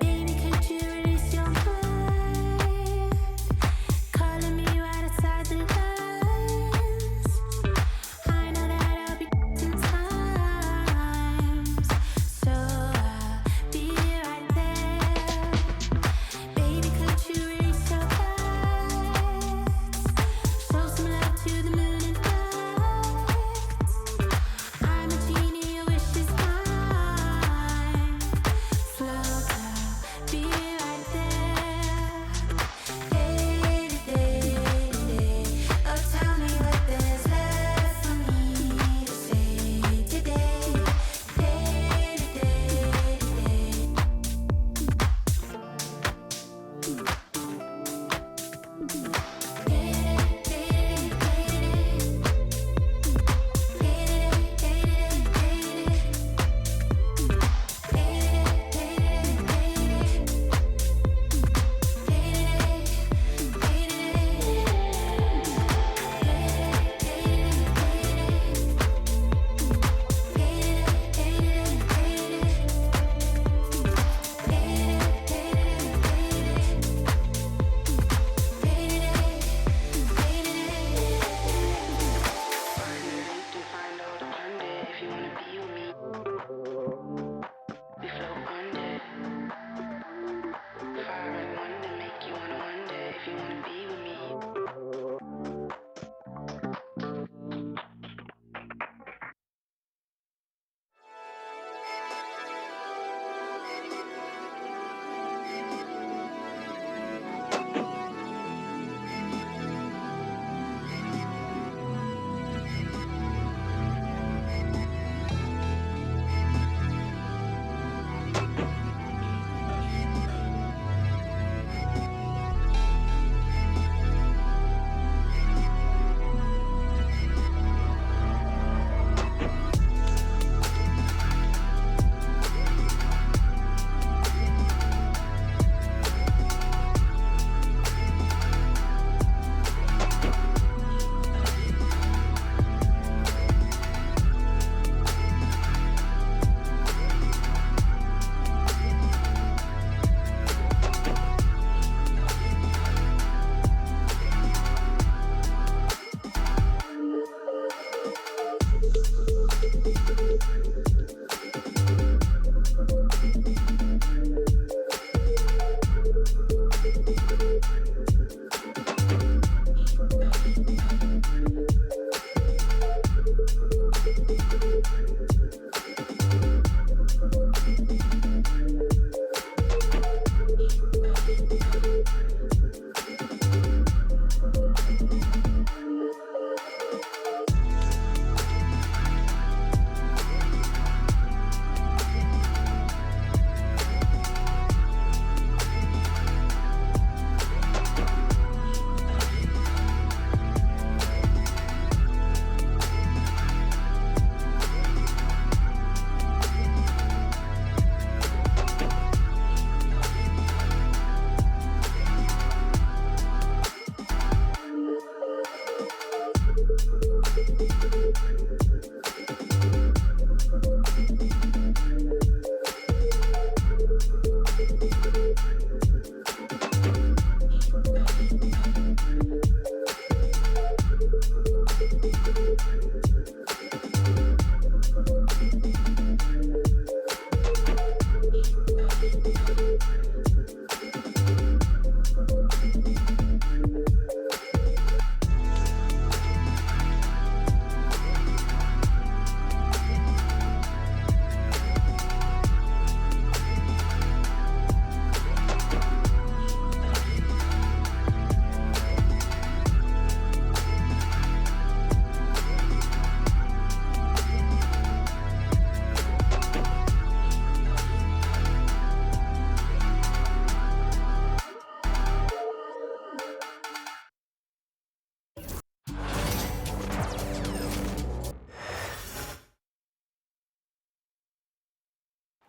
Baby, could you release your mind? Calling me right outside the lines. I know that I'll be sometimes, so I'll be right there. Baby, could you release your thoughts? Show some love to the moon and back. I'm a genie, your wish is mine. Float, I'll be right there. Day to day, oh tell me what there's left for me to say today. Day to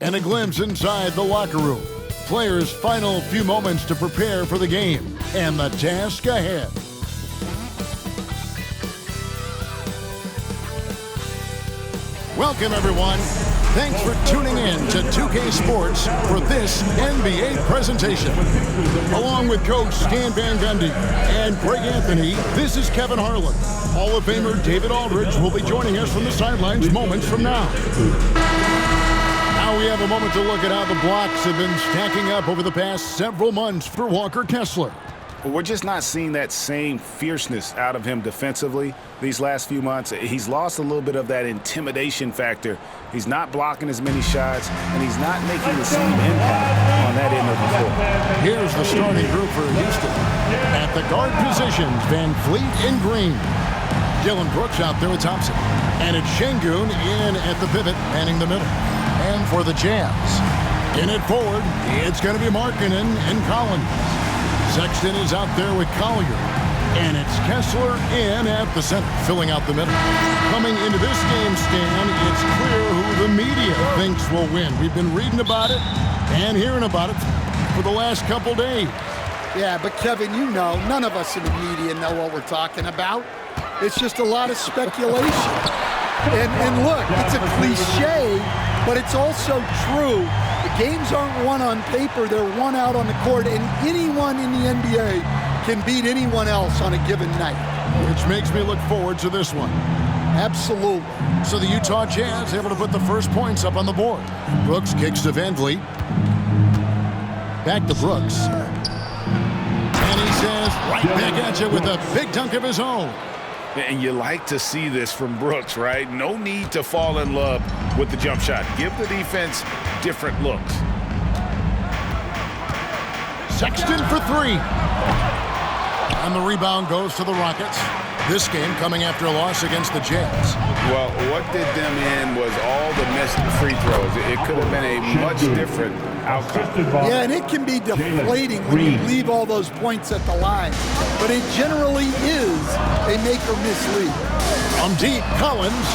and a glimpse inside the locker room. Players' final few moments to prepare for the game and the task ahead. Welcome, everyone. Thanks for tuning in to 2K Sports for this NBA presentation. Along with Coach Stan Van Gundy and Greg Anthony, this is Kevin Harlan. Hall of Famer David Aldridge will be joining us from the sidelines moments from now. Now we have a moment to look at how the blocks have been stacking up over the past several months for Walker Kessler. We're just not seeing that same fierceness out of him defensively these last few months. He's lost a little bit of that intimidation factor. He's not blocking as many shots, and he's not making the same impact on that end of the floor. Here's the starting group for Houston. At the guard positions, Van Vliet and Green. Dylan Brooks out there with Thompson. And it's Şengün in at the pivot, manning the middle. And for the Jazz, in it forward, it's going to be Markkanen and Collins. Sexton is out there with Collier. And it's Kessler in at the center, filling out the middle. Coming into this game, Stan, it's clear who the media thinks will win. We've been reading about it and hearing about it for the last couple days. Yeah, but Kevin, you know, none of us in the media know what we're talking about. It's just a lot of speculation. And look, it's a cliche, but it's also true. The games aren't won on paper, they're won out on the court, and anyone in the NBA can beat anyone else on a given night. Which makes me look forward to this one. Absolutely. So the Utah Jazz able to put the first points up on the board. Brooks kicks to Van Vliet. Back to Brooks. And he says, right back at you with a big dunk of his own. And you like to see this from Brooks, right? No need to fall in love with the jump shot. Give the defense different looks. Sexton for three. And the rebound goes to the Rockets. This game coming after a loss against the Jazz. Well, what did them in was all the missed free throws. It could have been a much different outcome. Yeah, and it can be deflating when you leave all those points at the line. But it generally is a make-or-miss lead. From deep, Collins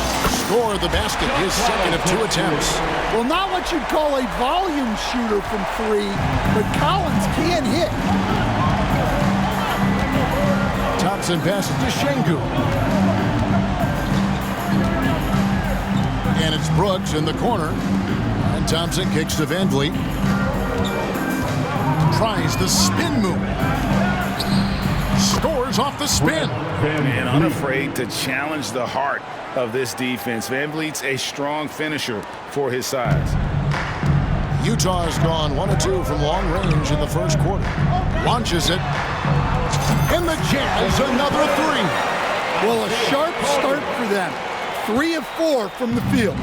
scored the basket, his second of two attempts. Well, not what you'd call a volume shooter from three, but Collins can hit. Thompson passes to Şengün. And it's Brooks in the corner. And Thompson kicks to Van Vliet. Tries the spin move. Scores off the spin. And unafraid to challenge the heart of this defense. Van Vliet's a strong finisher for his size. Utah has gone 1 of 2 from long range in the first quarter. Launches it. And the Jazz, another three. Well, a sharp start for them. 3 of 4 from the field.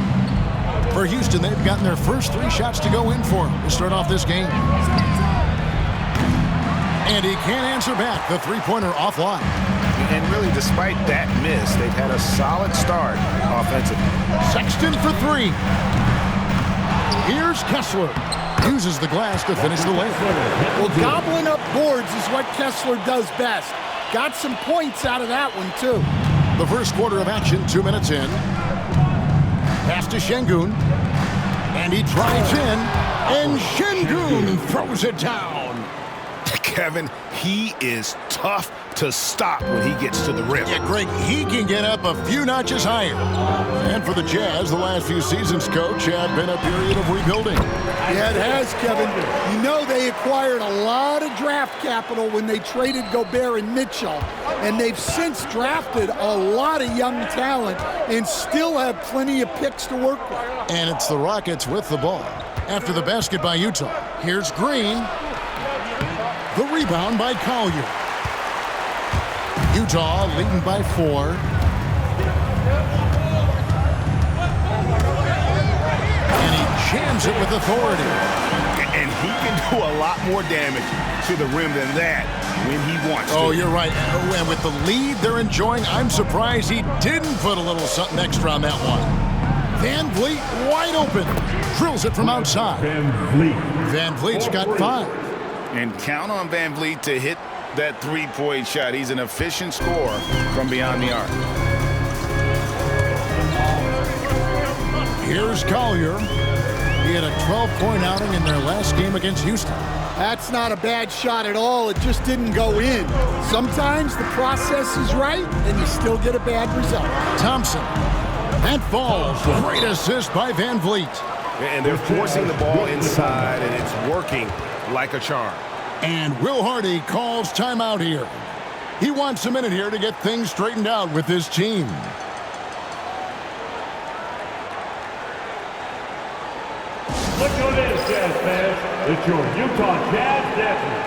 For Houston, they've gotten their first 3 shots to go in for them to start off this game. And he can't answer back. The three-pointer offline. And really, despite that miss, they've had a solid start offensively. Sexton for three. Here's Kessler. Uses the glass to finish the layup. Well, gobbling up boards is what Kessler does best. Got some points out of that one, too. The first quarter of action, 2 minutes in. Pass to Şengün. And he drives in. And Şengün throws it down. Kevin, he is tough to stop when he gets to the rim. Yeah, Greg, he can get up a few notches higher. And for the Jazz, the last few seasons, Coach, have been a period of rebuilding. Yeah, it has, Kevin. You know they acquired a lot of draft capital when they traded Gobert and Mitchell, and they've since drafted a lot of young talent and still have plenty of picks to work with. And it's the Rockets with the ball. After the basket by Utah, here's Green. The rebound by Collier. Utah leading by 4. And he jams it with authority. And he can do a lot more damage to the rim than that when he wants to. Oh, you're right. And with the lead they're enjoying, I'm surprised he didn't put a little something extra on that one. Van Vliet wide open. Drills it from outside. Van Vliet's got 5. And count on Van Vliet to hit that three-point shot. He's an efficient scorer from beyond the arc. Here's Collier. He had a 12-point outing in their last game against Houston. That's not a bad shot at all. It just didn't go in. Sometimes the process is right, and you still get a bad result. Thompson That falls. Great assist by Van Vliet. And they're forcing the ball inside, and it's working like a charm. And Will Hardy calls timeout here. He wants a minute here to get things straightened out with his team. Look who it is, Jazz fans. It's your Utah Jazz Dazzlers.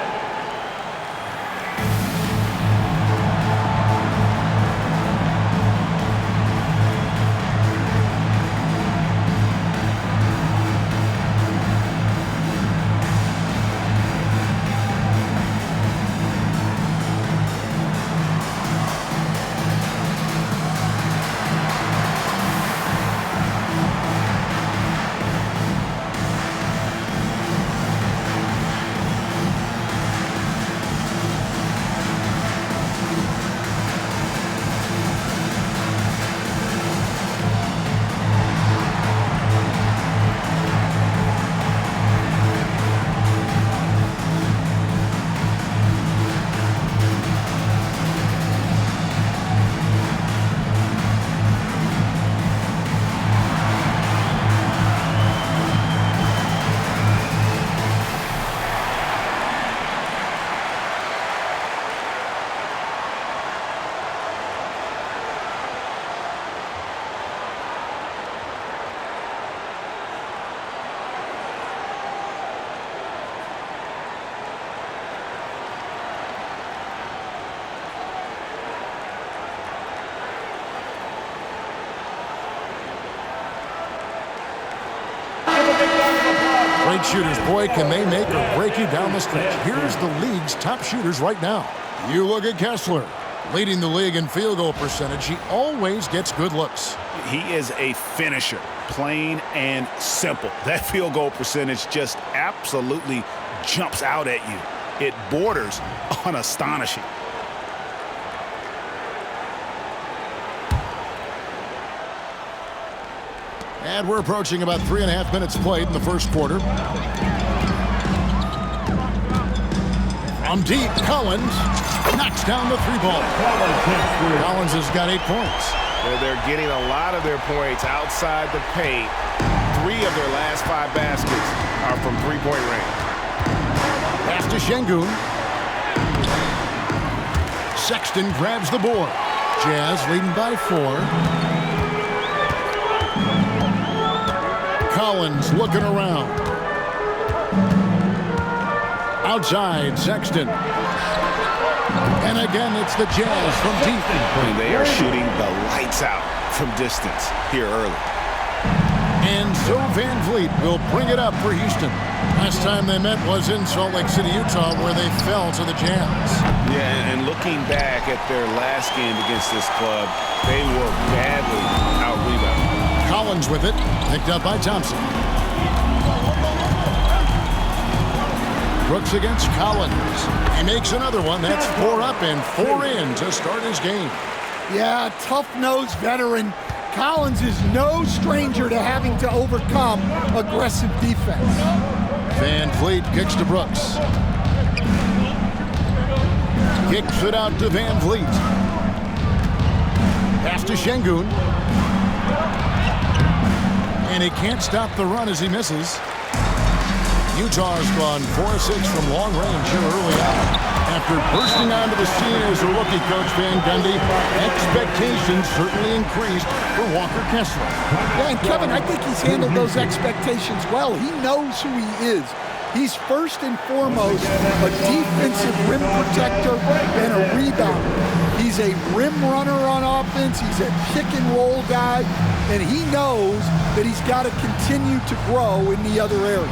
Great shooters, boy, can they make or break you down the stretch. Here's the league's top shooters right now. You look at Kessler, leading the league in field goal percentage. He always gets good looks. He is a finisher, plain and simple. That field goal percentage just absolutely jumps out at you. It borders on astonishing. And we're approaching about 3.5 minutes played in the first quarter. From deep, Collins knocks down the three ball. Collins has got 8 points. They're getting a lot of their points outside the paint. 3 of their last 5 baskets are from three-point range. Pass to Şengün. Sexton grabs the board. Jazz leading by 4. Collins looking around. Outside, Sexton. And again, it's the Jazz from deep. And they are shooting the lights out from distance here early. And so Van Vliet will bring it up for Houston. Last time they met was in Salt Lake City, Utah, where they fell to the Jazz. Yeah, and looking back at their last game against this club, they were badly out-rebounded. Collins with it, picked up by Thompson. Brooks against Collins. He makes another one. That's 4 up and 4 in to start his game. Yeah, tough-nosed veteran. Collins is no stranger to having to overcome aggressive defense. Van Vliet kicks to Brooks. Kicks it out to Van Vliet. Pass to Şengün. And he can't stop the run as he misses. Utah's gone 4-6 from long range here early on. After bursting onto the scene as a rookie, Coach Van Gundy, expectations certainly increased for Walker Kessler. Yeah, and Kevin, I think he's handled those expectations well. He knows who he is. He's first and foremost a defensive rim protector and a rebounder. He's a rim runner on offense. He's a pick-and-roll guy, and he knows that he's got to continue to grow in the other areas.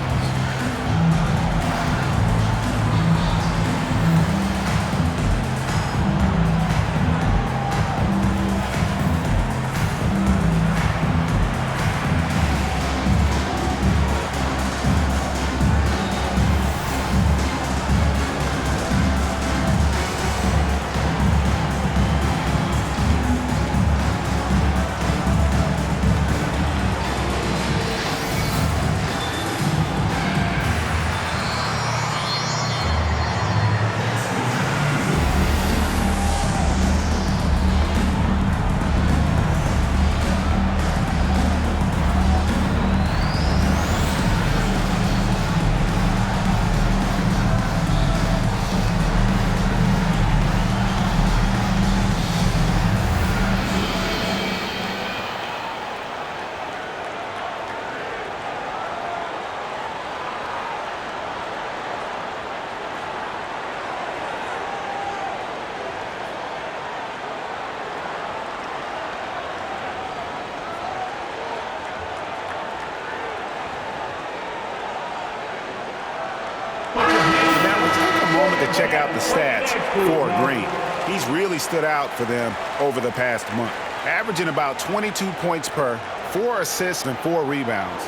moment to check out the stats for Green. He's really stood out for them over the past month, averaging about 22 points per, 4 assists and 4 rebounds.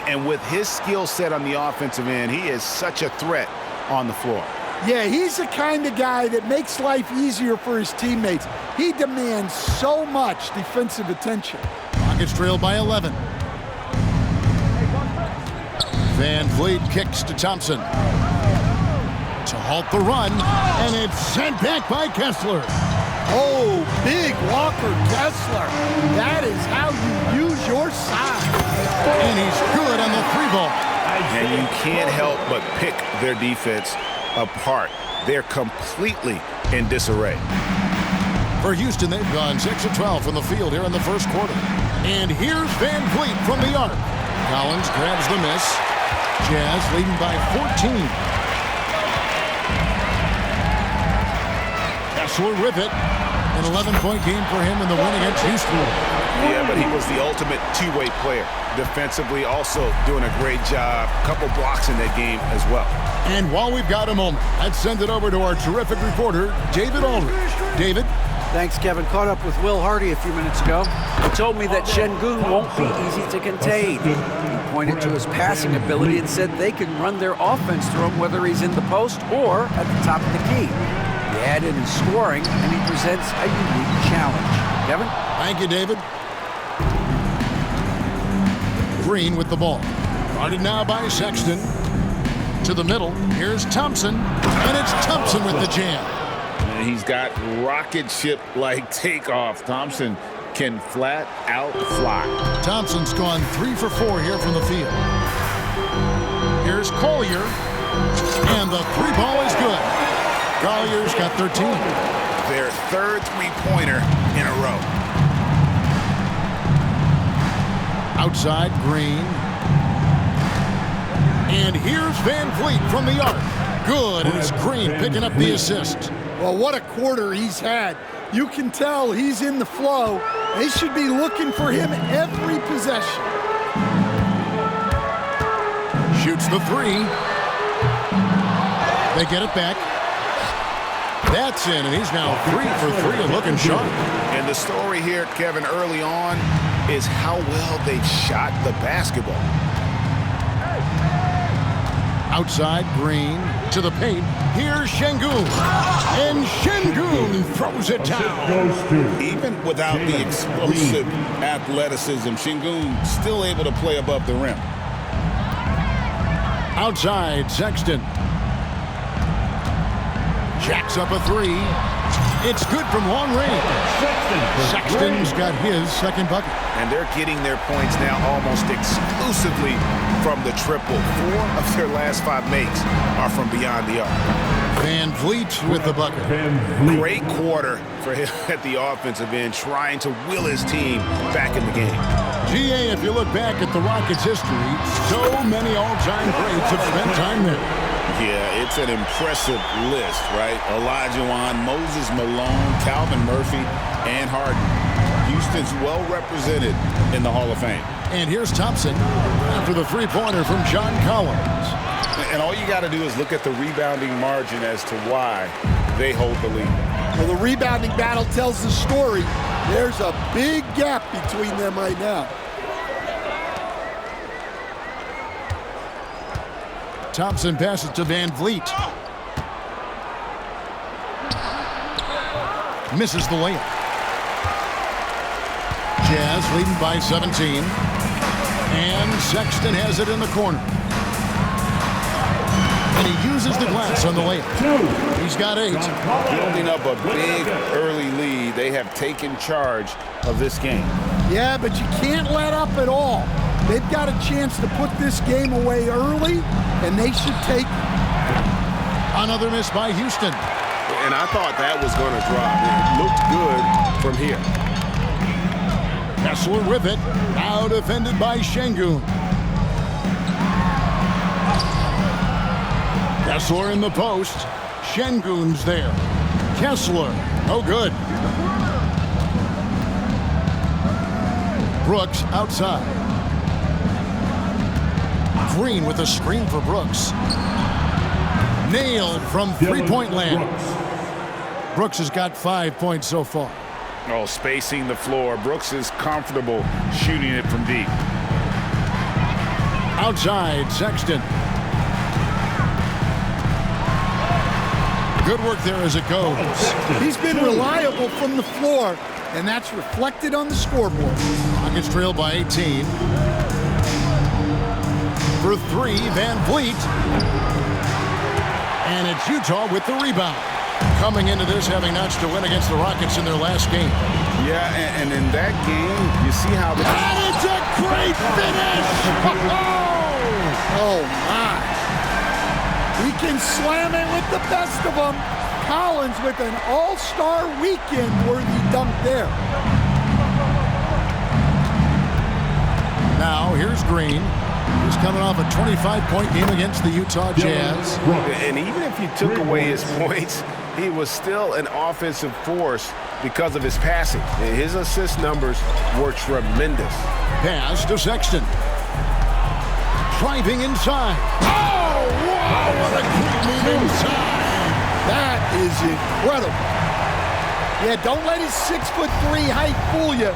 And with his skill set on the offensive end, he is such a threat on the floor. Yeah, he's the kind of guy that makes life easier for his teammates. He demands so much defensive attention. Rockets trail by 11. Van Vliet kicks to Thompson to halt the run, and it's sent back by Kessler. Oh, big Walker Kessler. That is how you use your size. And he's good on the 3-ball. And you can't help but pick their defense apart. They're completely in disarray. For Houston, they've gone 6 of 12 from the field here in the first quarter. And here's Van Vliet from the arc. Collins grabs the miss. Jazz leading by 14. Kessler with it. An 11-point game for him in the win against Houston. Yeah, but he was the ultimate two-way player. Defensively, also doing a great job. Couple blocks in that game as well. And while we've got a moment, let's send it over to our terrific reporter, David Aldridge. David? Thanks, Kevin. Caught up with Will Hardy a few minutes ago. He told me that Şengün won't be easy to contain. He pointed to his passing ability and said they can run their offense through him whether he's in the post or at the top of the key. He added in scoring, and he presents a unique challenge. Kevin? Thank you, David. Green with the ball. Guarded now by Sexton. To the middle. Here's Thompson. And it's Thompson with the jam. And he's got rocket ship-like takeoff. Thompson can flat out fly. Thompson's gone 3 for 4 here from the field. Here's Collier. And the 3-ball is good. Collier's got 13. Their third three-pointer in a row. Outside, Green. And here's Van Vliet from the arc. Good, and it's Green picking up the assist. Well, what a quarter he's had. You can tell he's in the flow. They should be looking for him every possession. Shoots the 3. They get it back. That's in, and he's now 3 for 3 and looking sharp. And the story here, Kevin, early on is how well they shot the basketball. Outside, Green to the paint. Here's Şengün. And Şengün throws it down. Even without the explosive athleticism, Şengün still able to play above the rim. Outside, Sexton. Jacks up a 3. It's good from long range. Sexton's got his second bucket. And they're getting their points now almost exclusively from the triple. 4 of their last 5 makes are from beyond the arc. Van Vliet with the bucket. Great quarter for him at the offensive end, trying to will his team back in the game. GA, if you look back at the Rockets' history, so many all-time greats have spent time there. Yeah, it's an impressive list, right? Olajuwon, Moses Malone, Calvin Murphy, and Harden. Houston's well represented in the Hall of Fame. And here's Thompson after the 3-pointer from John Collins. And all you got to do is look at the rebounding margin as to why they hold the lead. Well, the rebounding battle tells the story. There's a big gap between them right now. Thompson passes to Van Vliet. Misses the layup. Jazz leading by 17. And Sexton has it in the corner. And he uses the glass on the layup. He's got 8. Building up a big early lead. They have taken charge of this game. Yeah, but you can't let up at all. They've got a chance to put this game away early, and they should take it. Another miss by Houston. And I thought that was going to drop. It looked good from here. Kessler with it. Now defended by Şengün. Kessler in the post. Şengün's there. Kessler, no good. Brooks outside. Green with a screen for Brooks. nailed from three-point land. Brooks has got 5 points so far. Oh, spacing the floor. Brooks is comfortable shooting it from deep. Outside, Sexton. Good work there as it goes. He's been reliable from the floor, and that's reflected on the scoreboard. Rockets trail by 18. For three, Van Vliet. And it's Utah with the rebound. Coming into this having notched a win against the Rockets in their last game. Yeah, and in that game, you see how the... And it's a great finish! Oh, my. He can slam it with the best of them. Collins with an all-star weekend-worthy dunk there. Now, here's Green. He's coming off a 25-point game against the Utah Jazz. And even if you took away his points, he was still an offensive force because of his passing. And his assist numbers were tremendous. Pass to Sexton. Driving inside. Oh, wow, what a great move inside. That is incredible. Yeah, don't let his 6'3" height fool you.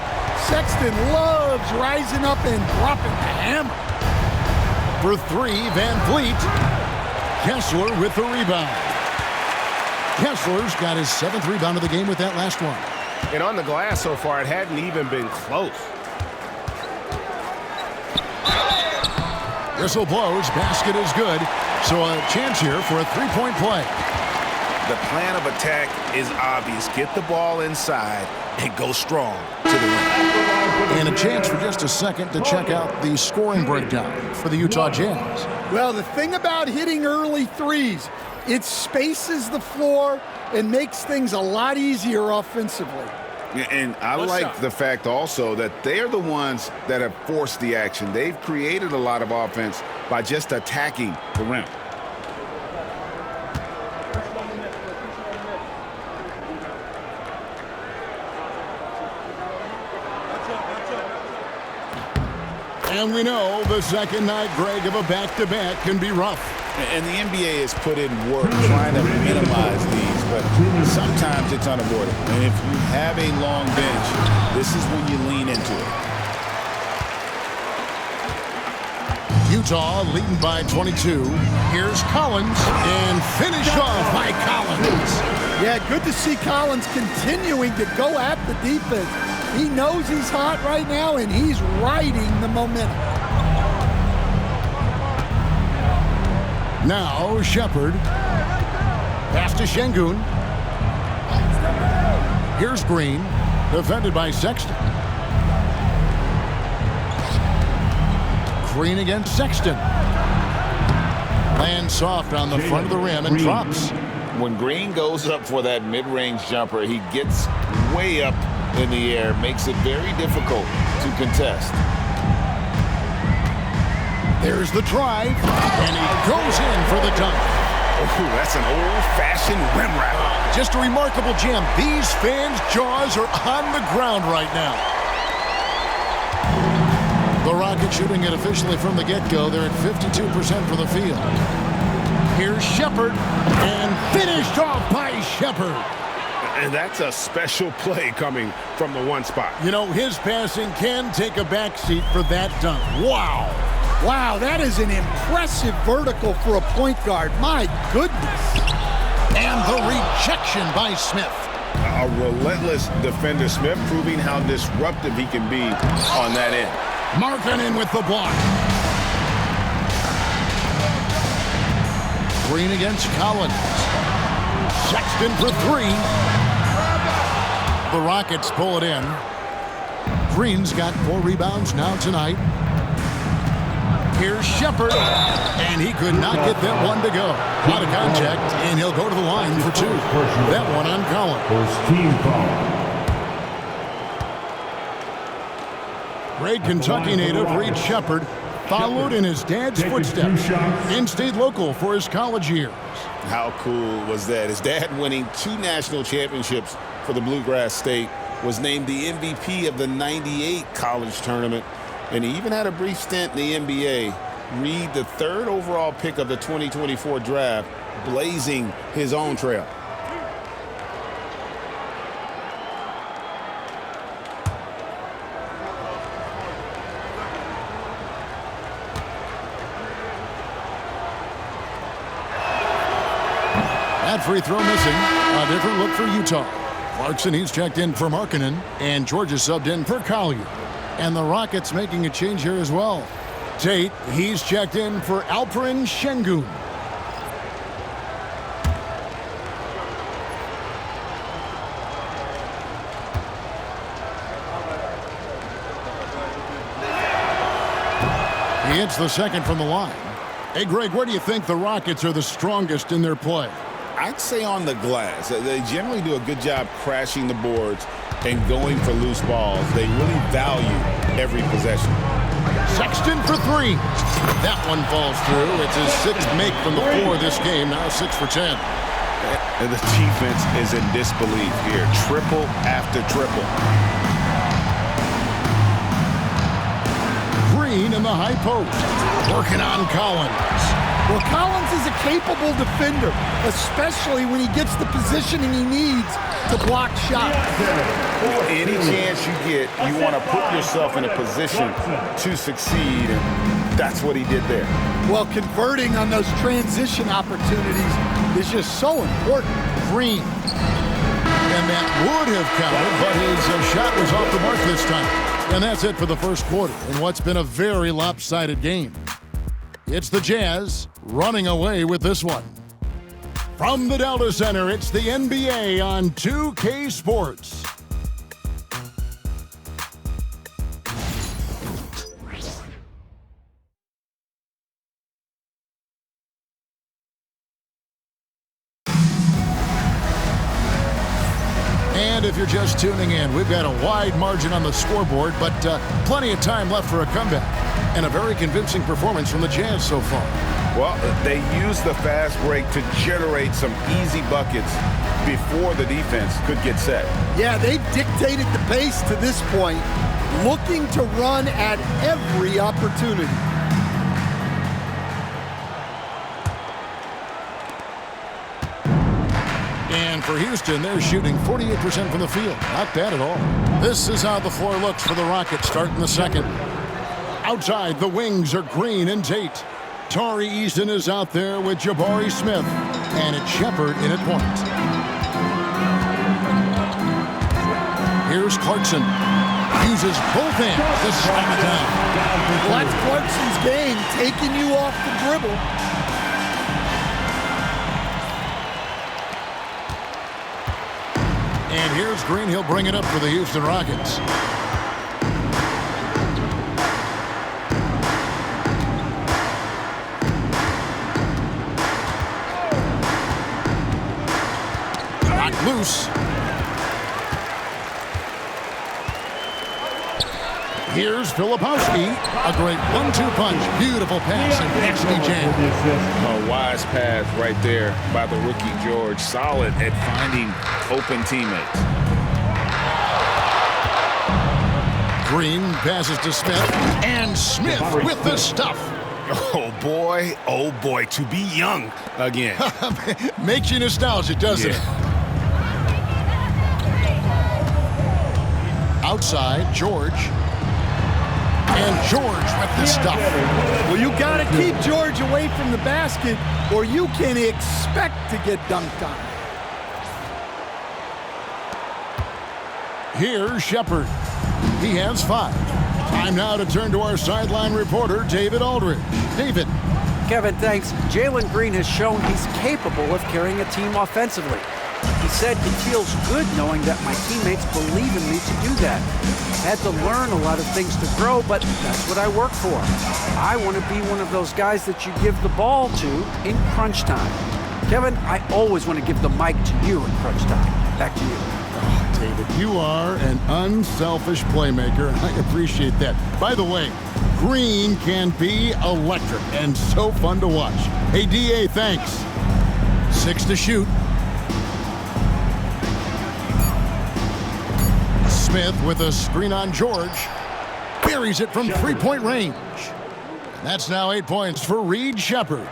Sexton loves rising up and dropping the hammer. For three, Van Vliet. Kessler with the rebound. Kessler's got his 7th rebound of the game with that last one. And on the glass so far, it hadn't even been close. Whistle blows, basket is good. So a chance here for a three-point play. The plan of attack is obvious. Get the ball inside and go strong to the rim. And a chance for just a second to check out the scoring breakdown for the Utah Jazz. Well, the thing about hitting early threes, it spaces the floor and makes things a lot easier offensively. And I like the fact also that they're the ones that have forced the action. They've created a lot of offense by just attacking the rim. And we know the second night, Greg, of a back-to-back can be rough. And the NBA has put in work trying to minimize these, but sometimes it's unavoidable. And if you have a long bench, this is when you lean into it. Utah leading by 22. Here's Collins, and finish off by Collins. Yeah, good to see Collins continuing to go at the defense. He knows he's hot right now, and he's riding the momentum. Now, Shepard. Pass to Şengün. Here's Green, defended by Sexton. Green against Sexton. Lands soft on the front of the rim and drops. When Green goes up for that mid-range jumper, he gets way up in the air, makes it very difficult to contest. There's the drive, and he goes in for the dunk. Oh, that's an old-fashioned rim wrap. Just a remarkable jam. These fans' jaws are on the ground right now. The Rockets shooting it officially from the get-go. They're at 52% for the field. Here's Shepard, and finished off by Shepard. And that's a special play coming from the one spot. You know, his passing can take a backseat for that dunk. Wow. Wow, that is an impressive vertical for a point guard. My goodness. And the rejection by Smith. A relentless defender. Smith proving how disruptive he can be on that end. Markkanen with the block. Green against Collins. Sexton for three. The Rockets pull it in. Green's got 4 rebounds now tonight. Here's Shepard, and he could not get that one to go. Out of contact, and he'll go to the line for 2. That one on Collins. First team foul. Great Kentucky native Reed Shepard followed in his dad's footsteps and stayed local for his college years. How cool was that? His dad winning 2 national championships for the Bluegrass State, was named the MVP of the '98 college tournament, and he even had a brief stint in the NBA Reed, the 3rd overall pick of the 2024 draft, blazing his own trail. That free throw missing. A different look for Utah. Clarkson, he's checked in for Markkanen, and Georgia subbed in for Collier. And the Rockets making a change here as well. Tate, he's checked in for Alperen Şengün. He hits the second from the line. Hey, Greg, where do you think the Rockets are the strongest in their play? I'd say on the glass. They generally do a good job crashing the boards and going for loose balls. They really value every possession. Sexton for 3. That one falls through. It's his 6th make from the floor this game. Now 6 for 10. And the defense is in disbelief here. Triple after triple. Green in the high post. Working on Collins. Well, Collins is a capable defender, especially when he gets the positioning he needs to block shots. Any chance you get, you want to put yourself in a position to succeed, and that's what he did there. Well, converting on those transition opportunities is just so important. Green. And that would have counted, but his shot was off the mark this time. And that's it for the first quarter in what's been a very lopsided game. It's the Jazz running away with this one. From the Delta Center, it's the NBA on 2K Sports. And if you're just tuning in, we've got a wide margin on the scoreboard, but plenty of time left for a comeback. And a very convincing performance from the Jazz so far. Well, they used the fast break to generate some easy buckets before the defense could get set. Yeah, they've dictated the pace to this point, looking to run at every opportunity. And for Houston, they're shooting 48% from the field. Not bad at all. This is how the floor looks for the Rockets starting the second. Outside, the wings are Green and Tate. Tari Eason is out there with Jabari Smith. And it's Shepard in at point. Here's Clarkson. Uses both hands to slam it down. Well, that's Clarkson's game, taking you off the dribble. And here's Green. He'll bring it up for the Houston Rockets. Loose. Here's Filipowski. A great 1-2 punch. Beautiful pass and nasty jam. A wise pass right there by the rookie George. Solid at finding open teammates. Green passes to Smith. And Smith with the stuff. Oh boy, to be young again. Makes you nostalgic, doesn't it? Outside, George. And George with the stuff. Well, you got to keep George away from the basket, or you can expect to get dunked on. Here's Shepard. He has 5. Time now to turn to our sideline reporter, David Aldridge. David. Kevin, thanks. Jalen Green has shown he's capable of carrying a team offensively. He said, "It feels good knowing that my teammates believe in me to do that. Had to learn a lot of things to grow, but that's what I work for. I want to be one of those guys that you give the ball to in crunch time." Kevin, I always want to give the mic to you in crunch time. Back to you. Oh, David, you are an unselfish playmaker, and I appreciate that. By the way, Green can be electric and so fun to watch. Hey, DA, thanks. 6 to shoot. Smith with a screen on George. Buries it from 3-point range. That's now 8 points for Reed Shepherd.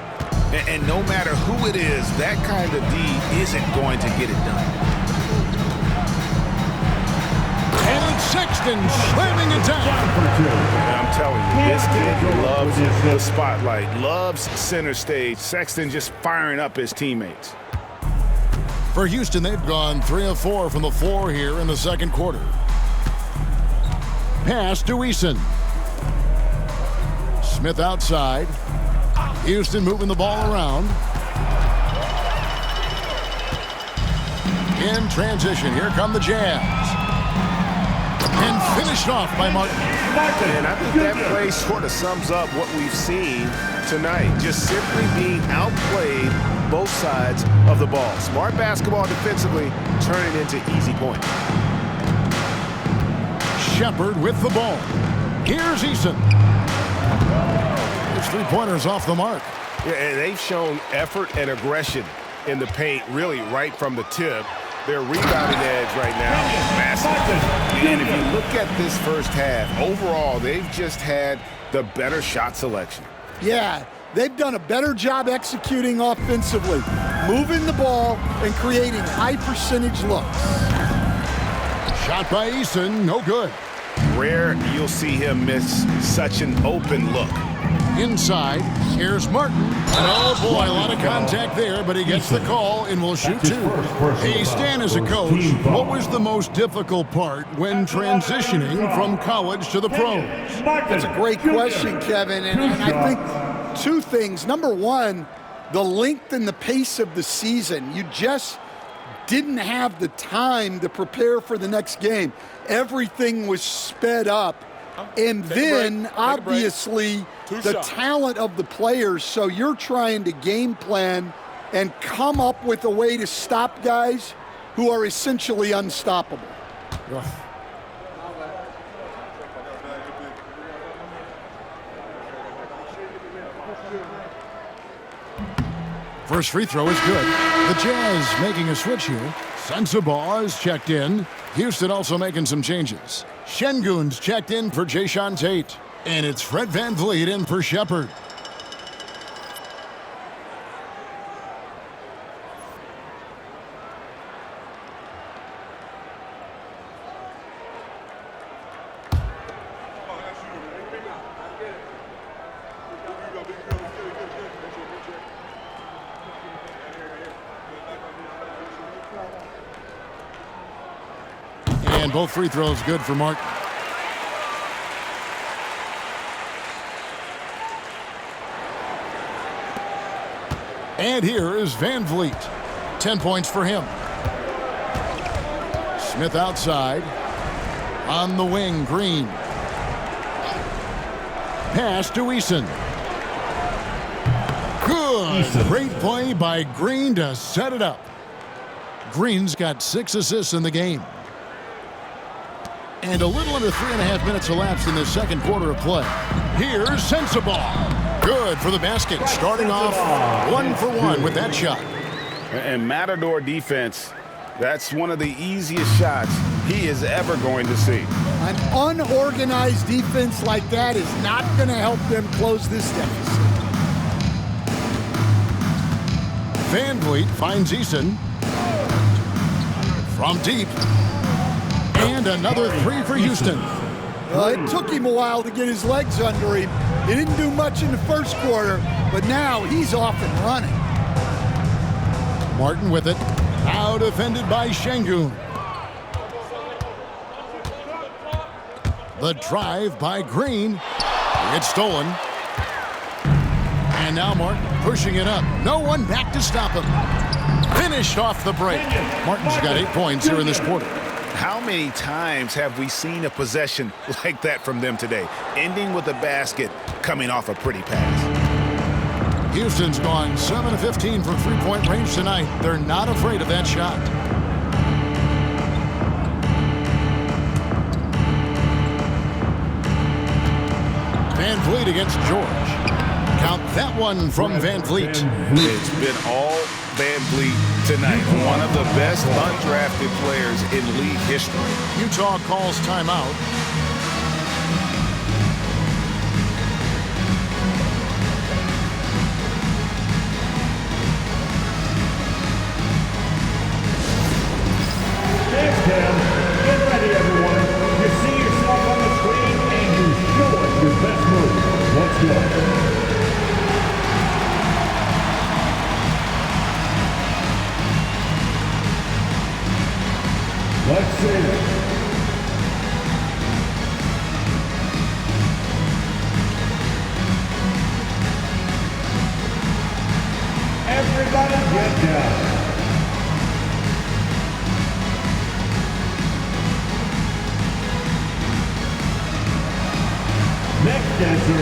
And no matter who it is, that kind of D isn't going to get it done. And it's Sexton slamming it down. And I'm telling you, this kid loves the spotlight, loves center stage. Sexton just firing up his teammates. For Houston, they've gone 3 of 4 from the floor here in the second quarter. Pass to Eason. Smith outside. Houston moving the ball around. In transition, here come the Jazz. And finished off by Markkanen. And I think that play sort of sums up what we've seen tonight. Just simply being outplayed both sides of the ball. Smart basketball defensively, turning into easy points. Shepherd with the ball. Here's Eason. His three-pointers off the mark. Yeah, and they've shown effort and aggression in the paint, really right from the tip. Their rebounding edge right now is massive. And if you look at this first half, overall, they've just had the better shot selection. Yeah, they've done a better job executing offensively, moving the ball and creating high-percentage looks. Shot by Eason, no good. Rare you'll see him miss such an open look. Inside, here's Martin. And oh boy, a lot of contact there, but he gets the call and will shoot two. Hey, Stan, as a coach, what was the most difficult part when transitioning from college to the pros? That's a great question, Kevin, and I think two things. Number one, the length and the pace of the season. You just didn't have the time to prepare for the next game. Everything was sped up. And then, obviously, the talent of the players. So you're trying to game plan and come up with a way to stop guys who are essentially unstoppable. First free throw is good. The Jazz making a switch here. Sensabaugh is checked in. Houston also making some changes. Şengün's checked in for Jayshawn Tate. And it's Fred VanVleet in for Shepherd. And both free throws good for Mark. And here is VanVleet. 10 points for him. Smith outside. On the wing, Green. Pass to Eason. Good. Great play by Green to set it up. Green's got 6 assists in the game. And a little under 3.5 minutes elapsed in the second quarter of play. Here's Sensabaugh. Good for the basket, starting off 1 for 1 with that shot. And Matador defense, that's one of the easiest shots he is ever going to see. An unorganized defense like that is not going to help them close this deficit. VanVleet finds Eason. From deep. And another 3 for Houston. It took him a while to get his legs under him. He didn't do much in the first quarter, but now he's off and running. Martin with it. Now defended by Şengün. The drive by Green. It's stolen. And now Martin pushing it up. No one back to stop him. Finished off the break. Martin's got 8 points here in this quarter. How many times have we seen a possession like that from them today? Ending with a basket, coming off a pretty pass. Houston's gone 7 of 15 from three-point range tonight. They're not afraid of that shot. VanVleet against George. Count that one from VanVleet. It's been all VanVleet tonight. One of the best undrafted players in league history. Utah calls timeout. Let's see it. Everybody get down. Next dancer.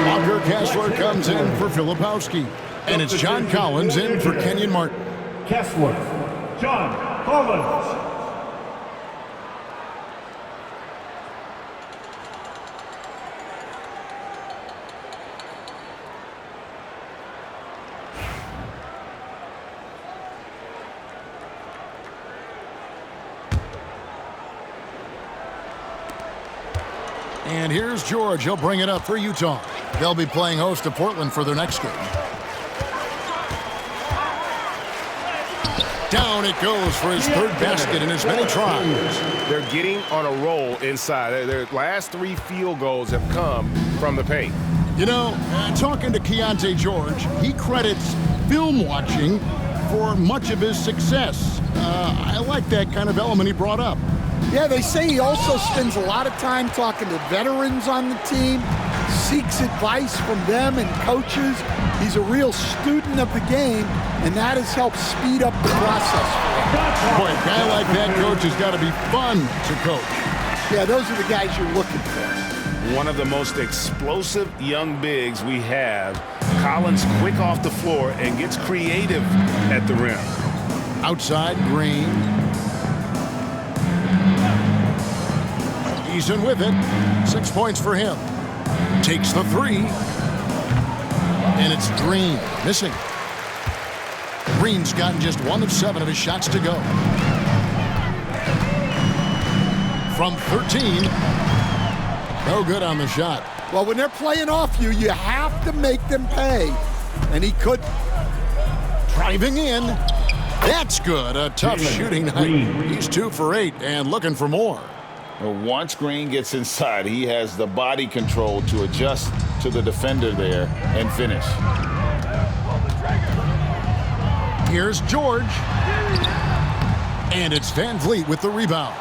Walker Kessler comes in for Filipowski. And it's John Collins in for Kenyon Martin. Kessler, John Collins. And here's George. He'll bring it up for Utah. They'll be playing host to Portland for their next game. Down it goes for his third basket in as many tries. They're getting on a roll inside. Their last 3 field goals have come from the paint. You know, talking to Keontae George, he credits film watching for much of his success. I like that kind of element he brought up. Yeah, they say he also spends a lot of time talking to veterans on the team, seeks advice from them and coaches. He's a real student of the game, and that has helped speed up the process. Boy, a guy like that, coach, has got to be fun to coach. Yeah, those are the guys you're looking for. One of the most explosive young bigs we have. Collins quick off the floor and gets creative at the rim. Outside, Green. He's in with it. 6 points for him. Takes the 3. And it's Green missing. Green's gotten just 1 of 7 of his shots to go. From 13. No good on the shot. Well, when they're playing off you, you have to make them pay. And he could. Driving in. That's good. A tough shooting night. He's 2 for 8 and looking for more. Well, once Green gets inside, he has the body control to adjust to the defender there and finish. Here's George. And it's Van Vliet with the rebound.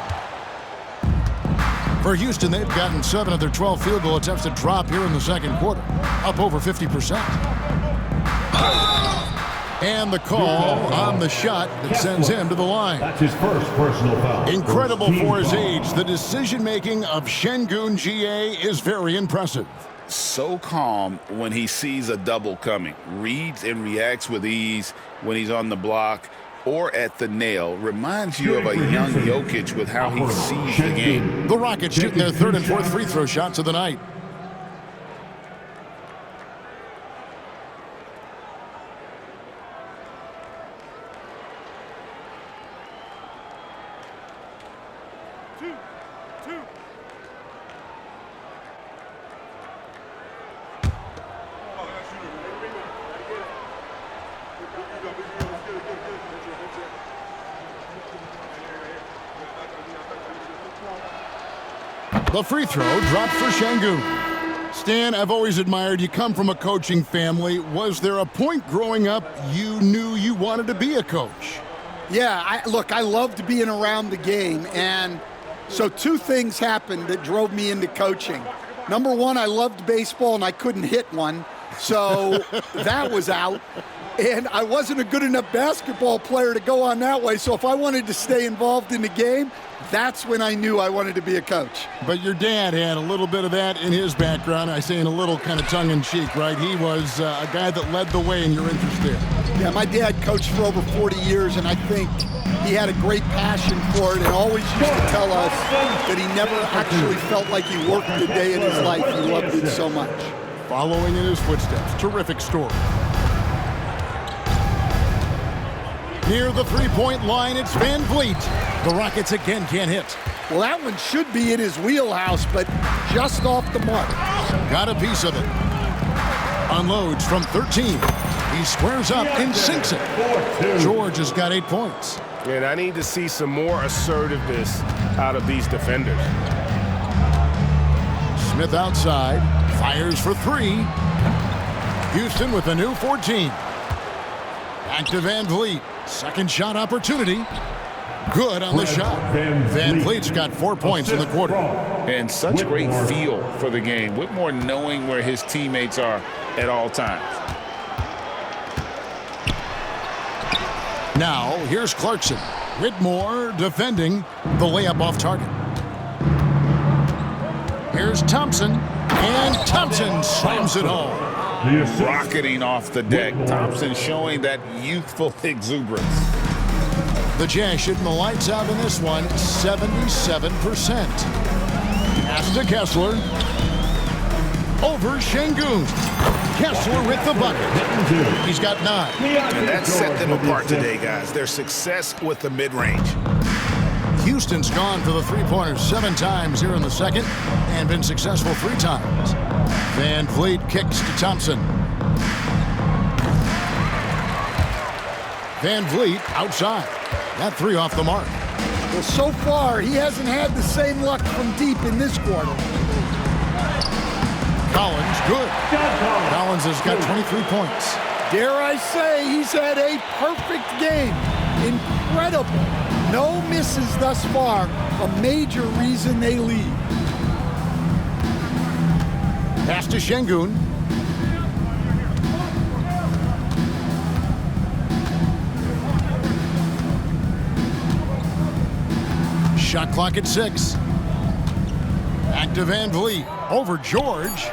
For Houston, they've gotten 7 of their 12 field goal attempts to drop here in the second quarter, up over 50%. And the call on the shot that sends him to the line. That's his first personal foul. Incredible for his age. The decision-making of Şengün GA is very impressive. So calm when he sees a double coming. Reads and reacts with ease when he's on the block or at the nail. Reminds you of a young Jokic with how he sees the game. The Rockets shooting their 3rd and 4th free throw shots of the night. The free throw dropped for Şengün. Stan, I've always admired you. Come from a coaching family. Was there a point growing up you knew you wanted to be a coach? Yeah, I loved being around the game. And so 2 things happened that drove me into coaching. Number 1, I loved baseball and I couldn't hit one. So that was out. And I wasn't a good enough basketball player to go on that way, so if I wanted to stay involved in the game, that's when I knew I wanted to be a coach. But your dad had a little bit of that in his background. I say in a little kind of tongue-in-cheek, right? He was a guy that led the way in your interest there. Yeah, my dad coached for over 40 years, and I think he had a great passion for it and always used to tell us that he never actually felt like he worked a day in his life. He loved it so much. Following in his footsteps, terrific story. Near the three-point line, it's Van Vliet. The Rockets again can't hit. Well, that one should be in his wheelhouse, but just off the mark. Got a piece of it. Unloads from 13. He squares up and sinks it. George has got 8 points. And I need to see some more assertiveness out of these defenders. Smith outside, fires for 3. Houston with a new 14. Back to Van Vliet. Second shot opportunity. Good on the shot. Van Vliet's got 4 points in the quarter. And such great feel for the game. Whitmore knowing where his teammates are at all times. Now, here's Clarkson. Whitmore defending the layup off target. Here's Thompson, and Thompson slams it home. Rocketing off the deck. Thompson showing that youthful exuberance. The Jazz shooting the lights out in this one, 77%. Pass to Kessler. Over Şengün. Kessler with the bucket. He's got 9. And that set them apart today, guys. Their success with the mid-range. Houston's gone for the three-pointers 7 times here in the second and been successful 3 times. Van Vliet kicks to Thompson. Van Vliet outside. That 3 off the mark. Well, so far, he hasn't had the same luck from deep in this quarter. Collins, good. Collins has got 23 points. Dare I say, he's had a perfect game. Incredible. No misses thus far. A major reason they lead. Pass to Şengün. Shot clock at 6. Back to Van Vliet. Over George.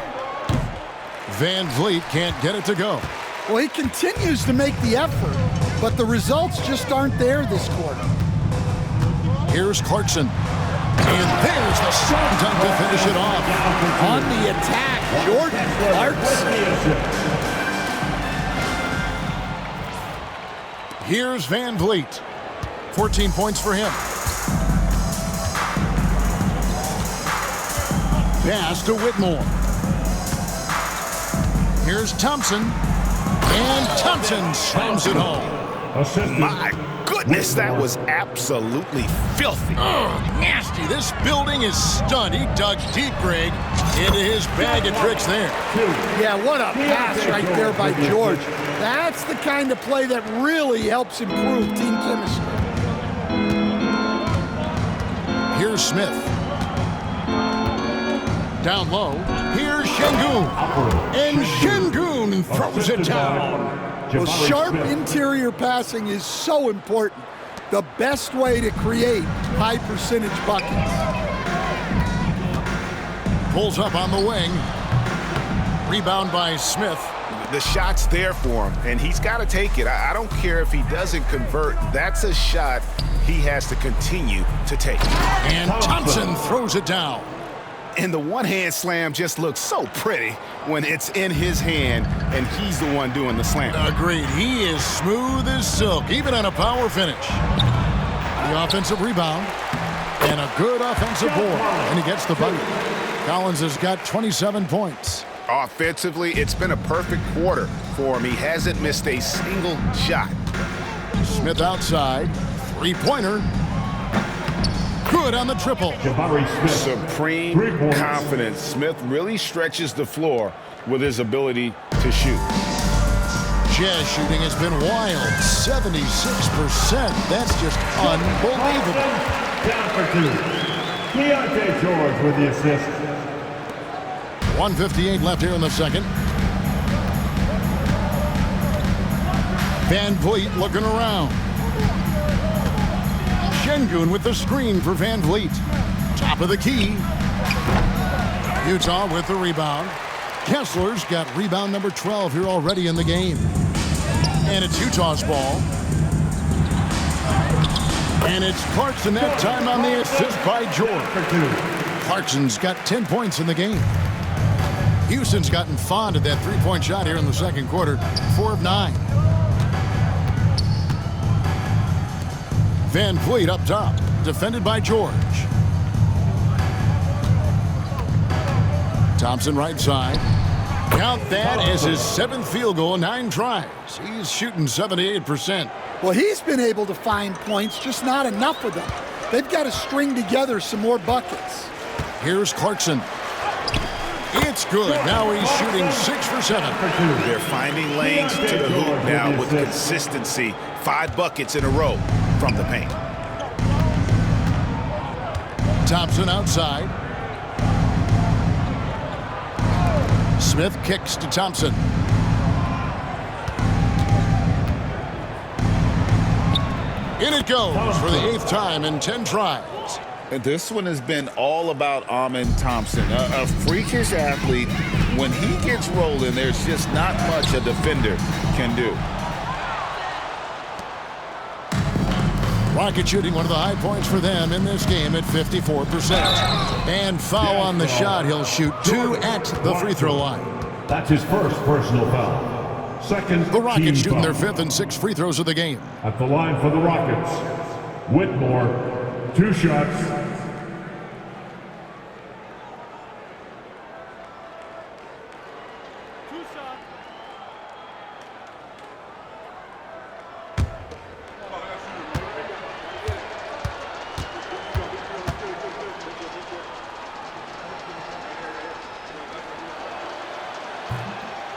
Van Vliet can't get it to go. Well, he continues to make the effort, but the results just aren't there this quarter. Here's Clarkson. And there's the slam dunk to finish it off. On the attack, Jordan Clarkson. Here's Van Vliet. 14 points for him. Pass to Whitmore. Here's Thompson. And Thompson slams it home. My goodness, that was absolutely filthy. Nasty. This building is stunned. He dug deep, Greg, into his bag of tricks there. Yeah, what a pass right there by George. That's the kind of play that really helps improve team chemistry. Here's Smith. Down low. Here's Şengün. And Şengün throws it down. Well, sharp interior passing is so important. The best way to create high percentage buckets. Pulls up on the wing. Rebound by Smith. The shot's there for him, and he's got to take it. I don't care if he doesn't convert. That's a shot he has to continue to take. And Thompson throws it down. And the one-hand slam just looks so pretty when it's in his hand and he's the one doing the slam. Agreed. He is smooth as silk, even on a power finish. The offensive rebound and a good offensive board. And he gets the bucket. Collins has got 27 points. Offensively, it's been a perfect quarter for him. He hasn't missed a single shot. Smith outside. Three-pointer. Good on the triple. Supreme confidence. Smith really stretches the floor with his ability to shoot. Jazz shooting has been wild. 76%. That's just unbelievable. Down for 2. Keontae George with the assist. 1:58 left here in the second. Van Vliet looking around. Şengün with the screen for Van Vliet. Top of the key. Utah with the rebound. Kessler's got rebound number 12 here already in the game. And it's Utah's ball. And it's Clarkson that time on the assist by George. Clarkson's got 10 points in the game. Houston's gotten fond of that three-point shot here in the second quarter. 4 of 9. Van Vliet up top, defended by George. Thompson right side. Count that as his 7th field goal in 9 tries. He's shooting 78%. Well, he's been able to find points, just not enough of them. They've got to string together some more buckets. Here's Clarkson. It's good. Now he's shooting 6 for 7. They're finding lanes to the hoop now with consistency. 5 buckets in a row from the paint. Thompson outside. Smith kicks to Thompson. In it goes for the 8th time in 10 tries. And this one has been all about Amen Thompson, a freakish athlete. When he gets rolling, there's just not much a defender can do. Rocket shooting one of the high points for them in this game at 54%. And foul on the shot. He'll shoot 2 at the free throw line. That's his first personal foul. Second, The Rockets shooting foul. their 5th and 6th free throws of the game. At the line for the Rockets, Whitmore, 2 shots.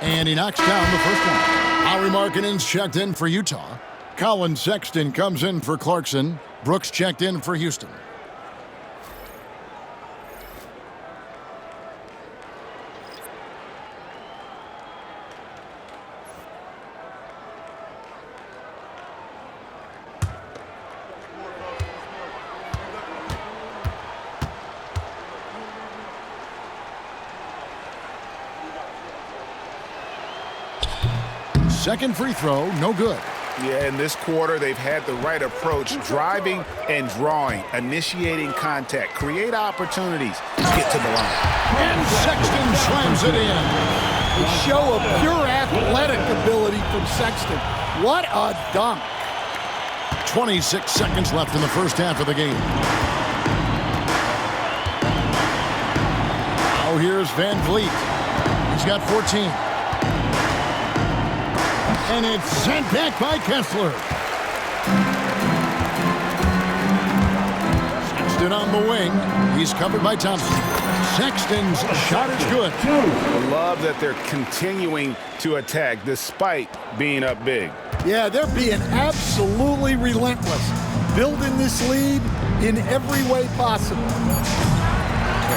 And he knocks down the first one. Lauri Markkanen's checked in for Utah. Colin Sexton comes in for Clarkson. Brooks checked in for Houston. Second free throw, no good. Yeah, in this quarter, they've had the right approach, driving and drawing, initiating contact, create opportunities to get to the line. And Sexton slams it in. A show of pure athletic ability from Sexton. What a dunk. 26 seconds left in the first half of the game. Now here's Van Vliet. He's got 14. And it's sent back by Kessler. Sexton on the wing. He's covered by Thompson. Sexton's shot is good. I love that they're continuing to attack despite being up big. Yeah, they're being absolutely relentless, building this lead in every way possible.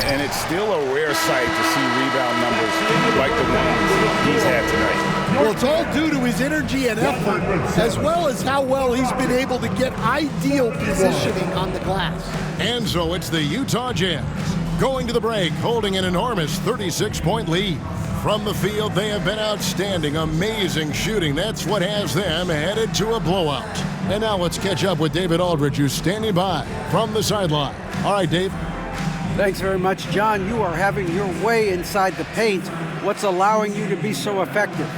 And it's still a rare sight to see rebound numbers like the ones he's had tonight. Well, it's all due to his energy and effort, as well as how well he's been able to get ideal positioning on the glass. And so it's the Utah Jazz going to the break, holding an enormous 36-point lead. From the field, they have been outstanding, amazing shooting. That's what has them headed to a blowout. And now let's catch up with David Aldridge, who's standing by from the sideline. All right, Dave. Thanks very much, John. You are having your way inside the paint. What's allowing you to be so effective?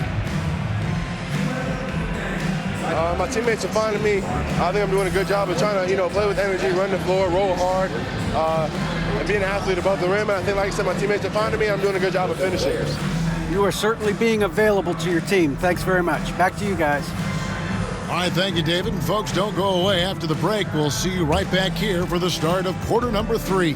My teammates are finding me. I think I'm doing a good job of trying to, play with energy, run the floor, roll hard, and be an athlete above the rim. And I think, like I said, my teammates are finding me. I'm doing a good job of finishing. You are certainly being available to your team. Thanks very much. Back to you guys. All right, thank you, David. And folks, don't go away. After the break, we'll see you right back here for the start of quarter number 3.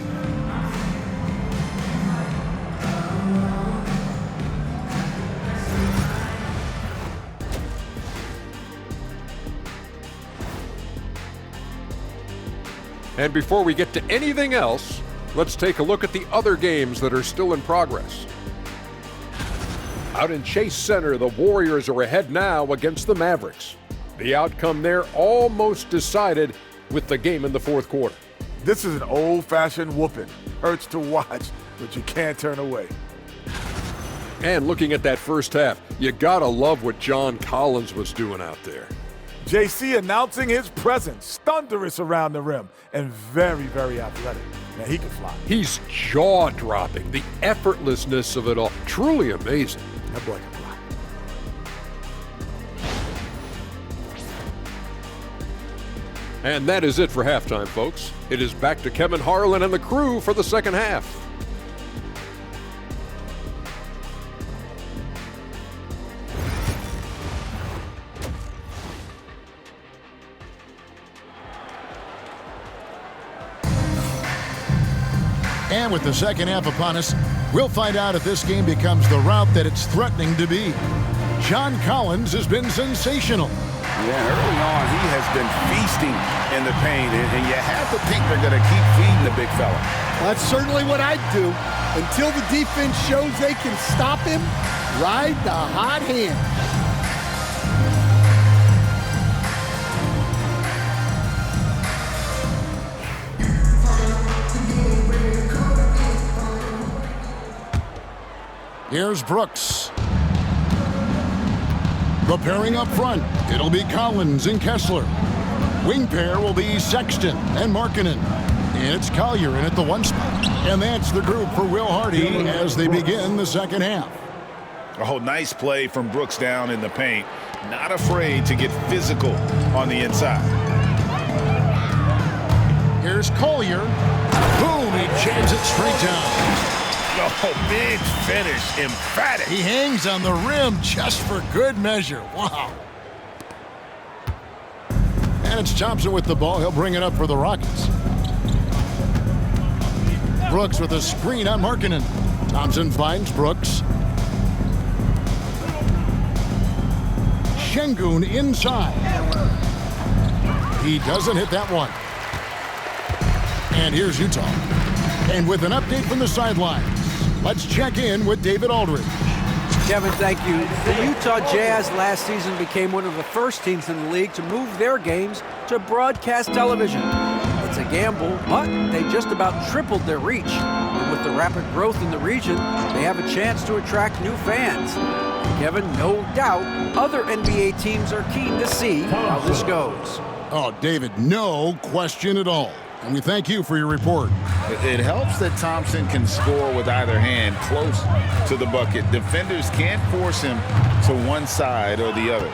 And before we get to anything else, let's take a look at the other games that are still in progress. Out in Chase Center, the Warriors are ahead now against the Mavericks. The outcome there almost decided with the game in the fourth quarter. This is an old-fashioned whooping. Hurts to watch, but you can't turn away. And looking at that first half, you gotta love what John Collins was doing out there. JC announcing his presence, thunderous around the rim, and very, very athletic. Man, he can fly. He's jaw-dropping, the effortlessness of it all. Truly amazing. That boy can fly. And that is it for halftime, folks. It is back to Kevin Harlan and the crew for the second half. And with the second half upon us, we'll find out if this game becomes the route that it's threatening to be. John Collins has been sensational. Yeah, early on, he has been feasting in the paint, and you have to think they're going to keep feeding the big fella. That's certainly what I'd do. Until the defense shows they can stop him, ride the hot hand. Here's Brooks. Preparing up front, it'll be Collins and Kessler. Wing pair will be Sexton and Markkanen. And it's Collier in at the one spot. And that's the group for Will Hardy as they begin the second half. Oh, nice play from Brooks down in the paint. Not afraid to get physical on the inside. Here's Collier. Boom, he jams it straight down. Oh, big finish, emphatic. He hangs on the rim just for good measure. Wow. And it's Thompson with the ball. He'll bring it up for the Rockets. Brooks with a screen on Markkanen. Thompson finds Brooks. Şengün inside. He doesn't hit that one. And here's Utah. And with an update from the sidelines, let's check in with David Aldridge. Kevin, thank you. The Utah Jazz last season became one of the first teams in the league to move their games to broadcast television. It's a gamble, but they just about tripled their reach. And with the rapid growth in the region, they have a chance to attract new fans. Kevin, no doubt, other NBA teams are keen to see how this goes. Oh, David, no question at all. And we thank you for your report. It helps that Thompson can score with either hand close to the bucket. Defenders can't force him to one side or the other.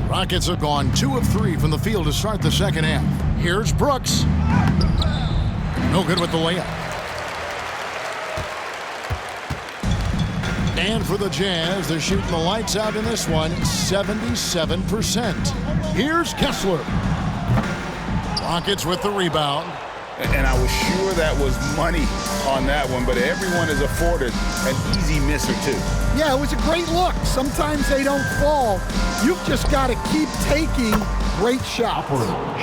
The Rockets have gone 2 of 3 from the field to start the second half. Here's Brooks. No good with the layup. And for the Jazz, they're shooting the lights out in this one, 77%. Here's Kessler. Rockets with the rebound. And I was sure that was money on that one, but everyone is afforded an easy miss or two. Yeah, it was a great look. Sometimes they don't fall. You've just got to keep taking great shots.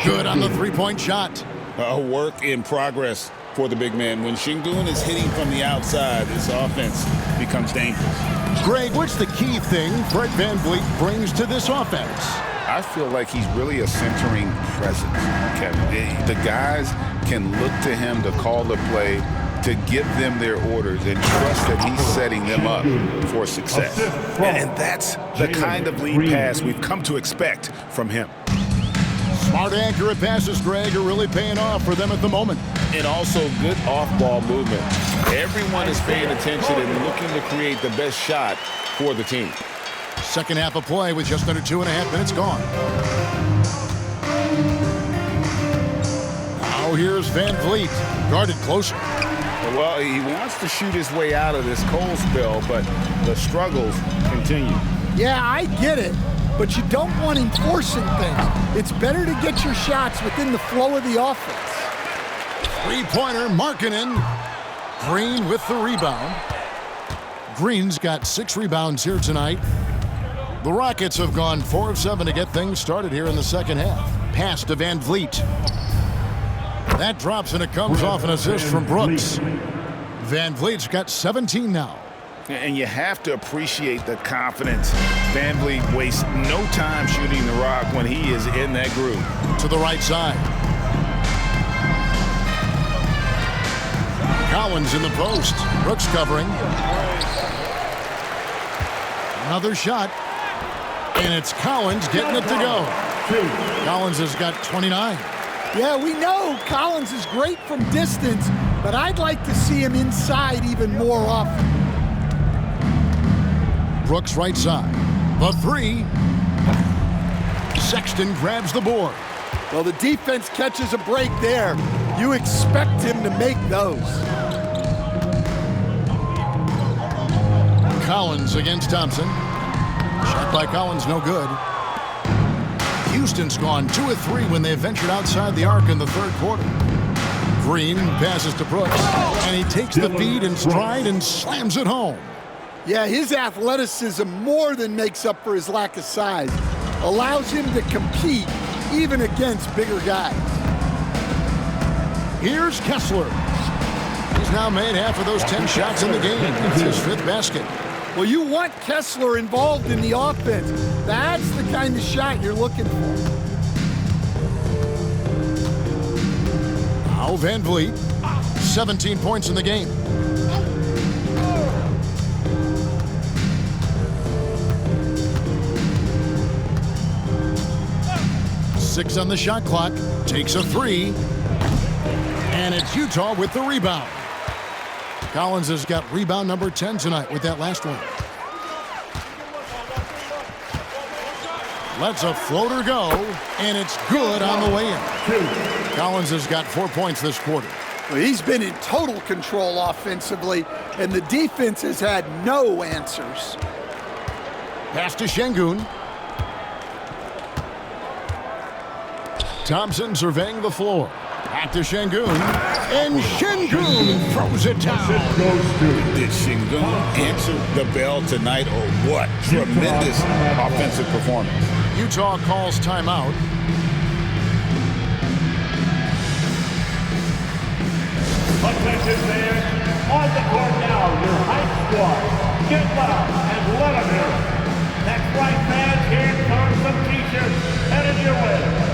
Good on the three-point shot. Work in progress for the big man. When Şengün is hitting from the outside, this offense becomes dangerous. Greg, what's the key thing Fred VanVleet brings to this offense? I feel like he's really a centering presence, Kevin. The guys can look to him to call the play, to give them their orders, and trust that he's setting them up for success. And that's the kind of lead pass we've come to expect from him. Smart, accurate passes, Greg, are really paying off for them at the moment. And also good off-ball movement. Everyone is paying attention and looking to create the best shot for the team. Second half of play with just under 2.5 minutes gone. Now here's VanVleet, guarded closer. Well, he wants to shoot his way out of this cold spell, but the struggles continue. Yeah, I get it, but you don't want him forcing things. It's better to get your shots within the flow of the offense. Three-pointer, Markkanen. Green with the rebound. Green's got 6 rebounds here tonight. The Rockets have gone 4 of 7 to get things started here in the second half. Pass to VanVleet. That drops and it comes off an assist from Brooks. VanVleet's got 17 now. And you have to appreciate the confidence. Van Vliet wastes no time shooting the rock when he is in that groove. To the right side. Collins in the post. Brooks covering. Another shot. And it's Collins getting it to go. Collins has got 29. Yeah, we know Collins is great from distance, but I'd like to see him inside even more often. Brooks right side. The three. Sexton grabs the board. Well, the defense catches a break there. You expect him to make those. Collins against Thompson. Shot by Collins, no good. Houston's gone 2 of 3 when they ventured outside the arc in the third quarter. Green passes to Brooks, and he takes the feed in stride and slams it home. Yeah, his athleticism more than makes up for his lack of size. Allows him to compete even against bigger guys. Here's Kessler. He's now made half of those 10 shots in the game. It's his 5th basket. Well, you want Kessler involved in the offense. That's the kind of shot you're looking for. Now Van Vliet, 17 points in the game. Six on the shot clock, takes a 3, and it's Utah with the rebound. Collins has got rebound number 10 tonight with that last one. Lets a floater go, and it's good on the way in. Collins has got 4 points this quarter. Well, he's been in total control offensively, and the defense has had no answers. Pass to Şengün. Thompson surveying the floor. Back to Şengün. And Şengün throws it down. Did Şengün answer the bell tonight or what? Tremendous offensive performance. Utah calls timeout. Attention fans, on the court now, your hype squad. Get loud and let them hear it. That's right, fans, here comes some t-shirts headed your way.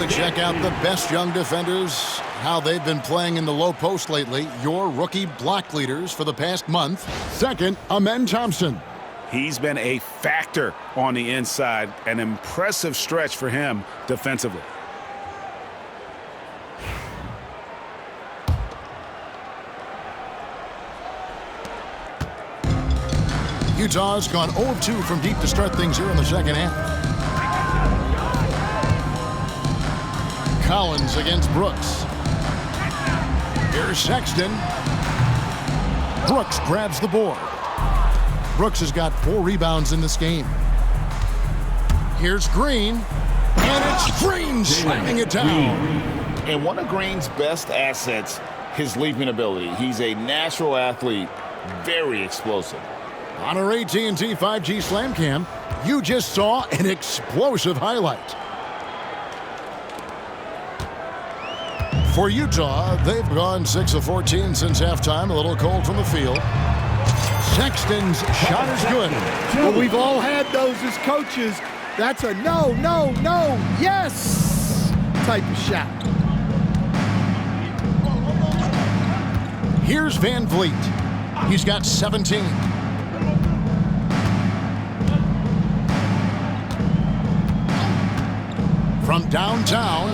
Check out the best young defenders, how they've been playing in the low post lately. Your rookie block leaders for the past month. Second, Amen Thompson. He's been a factor on the inside. An impressive stretch for him defensively. Utah's gone 0 of 2 from deep to start things here in the second half. Collins against Brooks. Here's Sexton. Brooks grabs the board. Brooks has got 4 rebounds in this game. Here's Green. And it's Green slamming it down. And one of Green's best assets, his leaping ability. He's a natural athlete, very explosive. On our AT&T 5G Slam Cam, you just saw an explosive highlight. For Utah, they've gone 6 of 14 since halftime. A little cold from the field. Sexton's shot is good. Well, we've all had those as coaches. That's a no, no, no, yes type of shot. Here's Van Vliet. He's got 17. From downtown,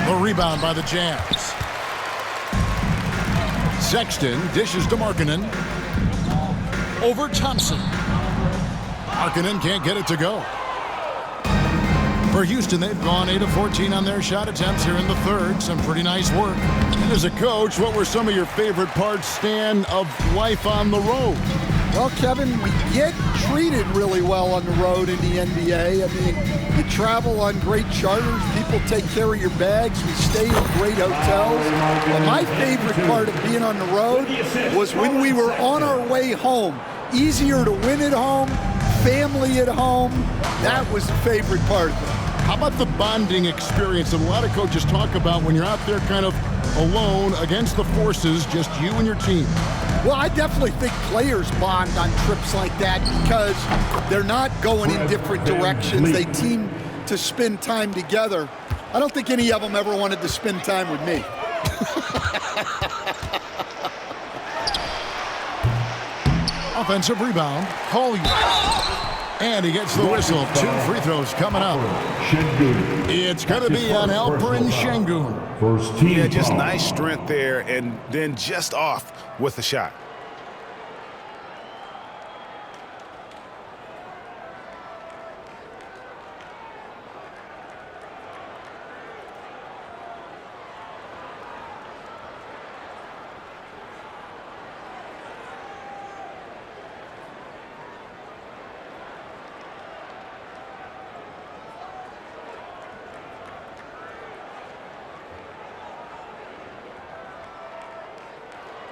the rebound by the Jazz. Sexton dishes to Markkanen. Over Thompson. Markkanen can't get it to go. For Houston, they've gone 8 of 14 on their shot attempts here in the third. Some pretty nice work. And as a coach, what were some of your favorite parts, Stan, of life on the road? Well, Kevin, we get treated really well on the road in the NBA. I mean, you travel on great charters. People take care of your bags. We stay in great hotels. But my favorite part of being on the road was when we were on our way home. Easier to win at home, family at home. That was the favorite part of it. How about the bonding experience that a lot of coaches talk about when you're out there kind of alone against the forces, just you and your team? Well, I definitely think players bond on trips like that because they're not going in different directions. They team to spend time together. I don't think any of them ever wanted to spend time with me. Offensive rebound. Collier. And he gets the whistle. 2 free throws coming up. It's going to be on Alperen Sengun. Yeah, just nice strength there, and then just off with the shot.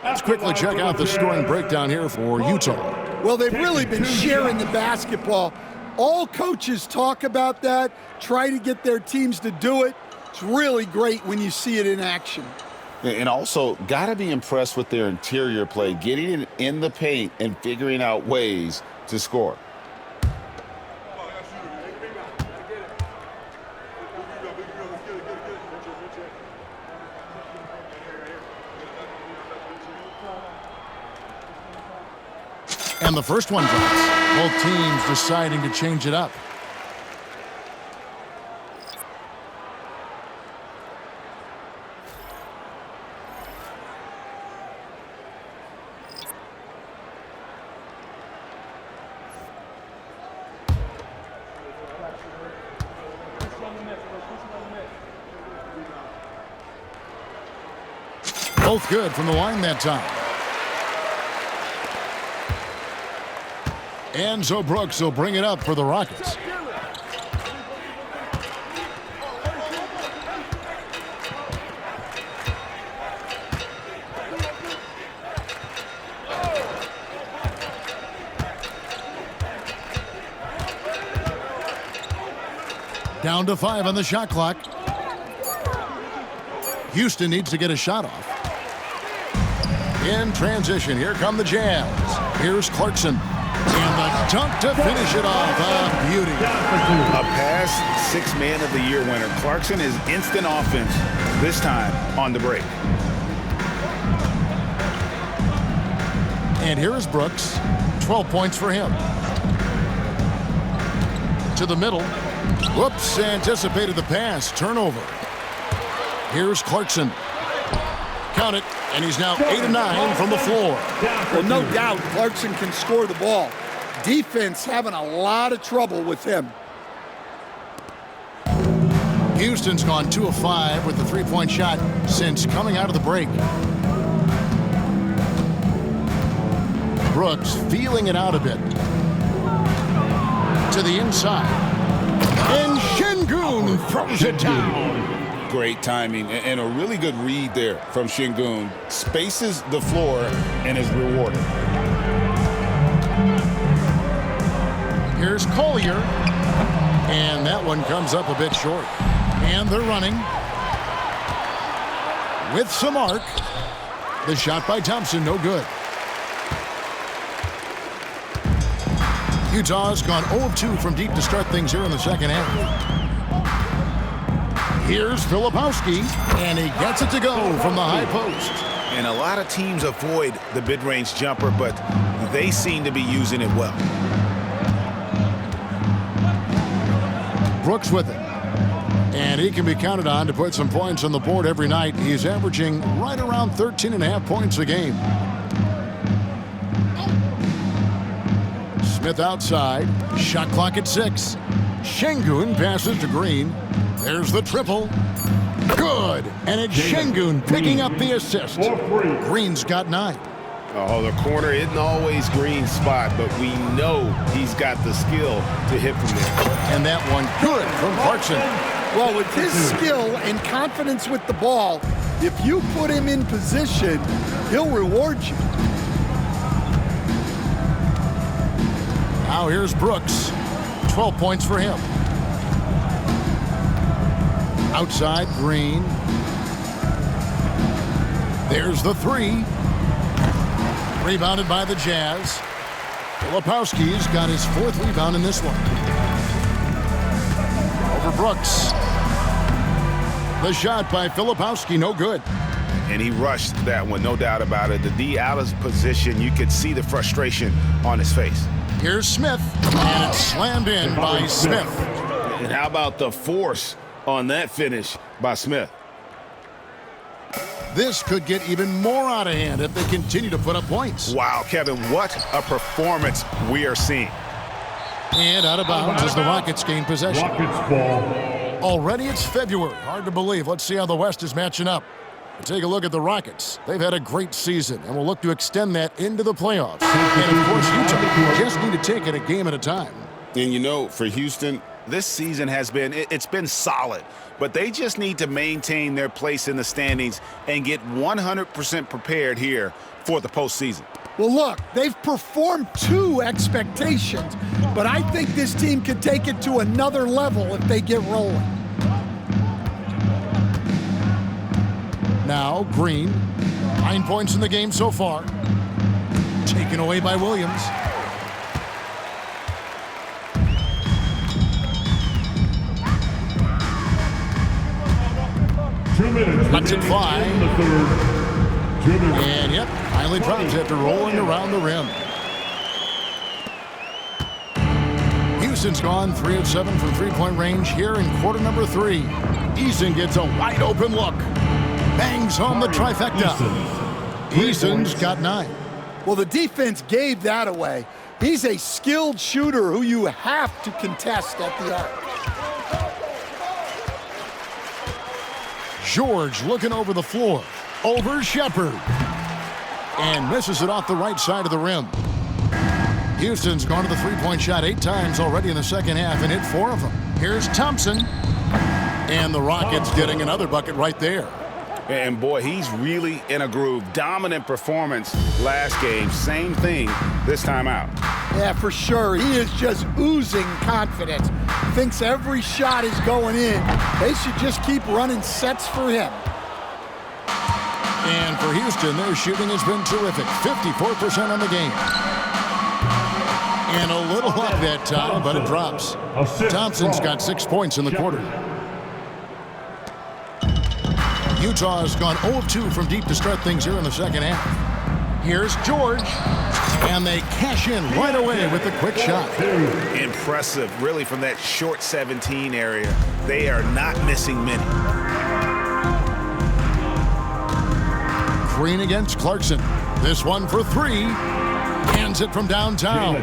Let's quickly check out the scoring breakdown here for Utah. Well, they've really been sharing the basketball. All coaches talk about that, try to get their teams to do it. It's really great when you see it in action. And also, got to be impressed with their interior play, getting it in the paint and figuring out ways to score. And the first one drops. Both teams deciding to change it up. Both good from the line that time. Enzo Brooks will bring it up for the Rockets. Down to 5 on the shot clock. Houston needs to get a shot off. In transition, here come the Jazz. Here's Clarkson. And the dunk to finish it off. A beauty. A past 6 Man of the Year winner. Clarkson is instant offense, this time on the break. And here is Brooks. 12 points for him. To the middle. Whoops, anticipated the pass. Turnover. Here's Clarkson. Count it, and he's now 8 of 9 from the floor. Well, no doubt Clarkson can score the ball. Defense having a lot of trouble with him. Houston's gone 2 of 5 with the three-point shot since coming out of the break. Brooks feeling it out a bit. To the inside. And Sengun throws it down. Great timing and a really good read there from Sengun. Spaces the floor and is rewarded. Here's Collier. And that one comes up a bit short. And they're running. with some arc. The shot by Thompson, no good. Utah's gone 0 of 2 from deep to start things here in the second half. Here's Filipowski, and he gets it to go from the high post. And a lot of teams avoid the mid-range jumper, but they seem to be using it well. Brooks with it. And he can be counted on to put some points on the board every night. He's averaging right around 13.5 points a game. Smith outside. Shot clock at 6. Şengün passes to Green. There's the triple. Good. And it's Şengün picking up the assist. Green's got 9. Oh, the corner isn't always Green's spot, but we know he's got the skill to hit from there. And that one good from Clarkson. Well, with his skill and confidence with the ball, if you put him in position, he'll reward you. Now here's Brooks. 12 points for him. Outside, Green. There's the 3. Rebounded by the Jazz. Filipowski's got his 4th rebound in this one. Over Brooks. The shot by Filipowski, no good. And he rushed that one, no doubt about it. The D out of position, you could see the frustration on his face. Here's Smith, and it's slammed in by Smith. And how about the force on that finish by Smith? This could get even more out of hand if they continue to put up points. Wow, Kevin, what a performance we are seeing. And out of bounds as the Rockets gain possession. Rockets ball. Already it's February. Hard to believe. Let's see how the West is matching up. Take a look at the Rockets. They've had a great season, and will look to extend that into the playoffs. And, of course, Utah just need to take it a game at a time. And, you know, for Houston, this season has been, it's been solid. But they just need to maintain their place in the standings and get 100% prepared here for the postseason. Well, look, they've performed to expectations, but I think this team could take it to another level if they get rolling. Now, Green, 9 points in the game so far. Taken away by Williams. Lets it fly. And, yep, finally drops after rolling around the rim. Houston's gone 3 of 7 from three-point range here in quarter number 3. Eason gets a wide-open look. Bangs home the trifecta. Eason's got 9. Well, the defense gave that away. He's a skilled shooter who you have to contest at the arc. George looking over the floor. Over Shepherd. And misses it off the right side of the rim. Houston's gone to the three-point shot 8 times already in the second half and hit 4 of them. Here's Thompson. And the Rockets getting another bucket right there. And, boy, he's really in a groove. Dominant performance last game. Same thing this time out. Yeah, for sure. He is just oozing confidence. Thinks every shot is going in. They should just keep running sets for him. And for Houston, their shooting has been terrific. 54% on the game. And a little luck that time, but it drops. Thompson's got 6 points in the quarter. Utah has gone 0 of 2 from deep to start things here in the second half. Here's George. And they cash in right away with a quick shot. Impressive, really, from that short 17 area. They are not missing many. Green against Clarkson. This one for 3. Hands it from downtown.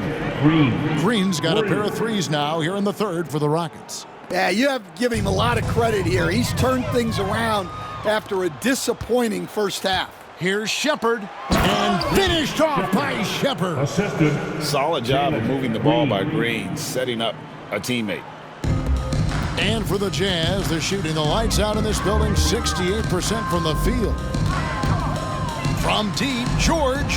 Green's got a pair of threes now here in the third for the Rockets. Yeah, you have to give him a lot of credit here. He's turned things around after a disappointing first half. Here's Shepherd, and finished off by Shepherd. Solid job of moving the ball by Green, setting up a teammate. And for the Jazz, they're shooting the lights out in this building, 68% from the field. From deep, George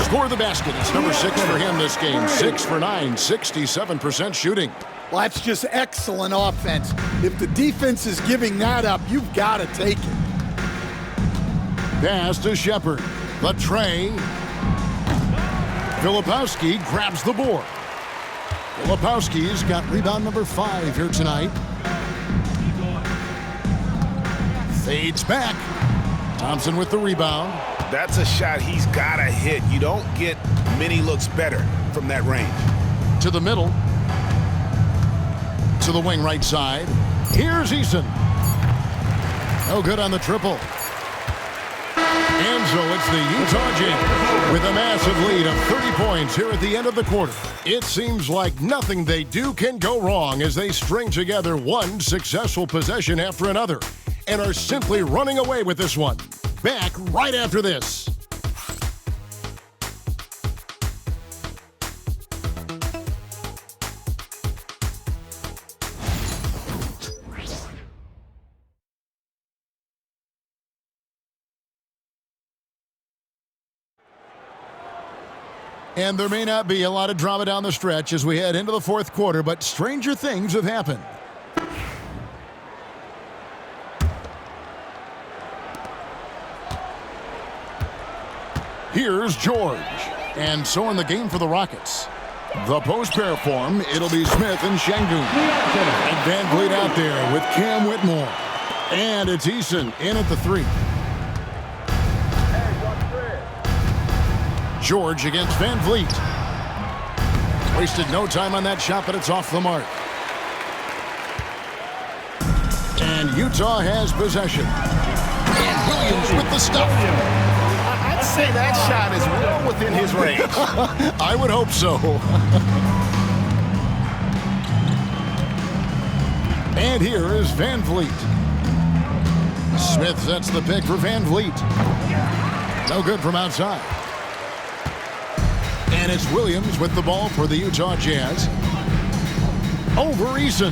scored the basket. It's number 6 for him this game. 6 for 9, 67% shooting. Well, that's just excellent offense. If the defense is giving that up, you've got to take it. Pass to Shepard. The tray. Filipowski grabs the board. Filipowski's got rebound number 5 here tonight. Fades back. Thompson with the rebound. That's a shot he's got to hit. You don't get many looks better from that range. To the middle. To the wing right side. Here's Eason. No good on the triple. And so it's the Utah Jazz with a massive lead of 30 points here at the end of the quarter. It seems like nothing they do can go wrong as they string together one successful possession after another and are simply running away with this one. Back right after this. And there may not be a lot of drama down the stretch as we head into the fourth quarter, but stranger things have happened. Here's George. And so in the game for the Rockets. The post pair form, it'll be Smith and Şengün. And Van Vliet out there with Cam Whitmore. And it's Eason in at the 3. George against Van Vliet. Wasted no time on that shot, but it's off the mark. And Utah has possession. And Williams with the stuff. I'd say that shot is well within his range. I would hope so. And here is Van Vliet. Smith sets the pick for Van Vliet. No good from outside. And it's Williams with the ball for the Utah Jazz. Over Eason.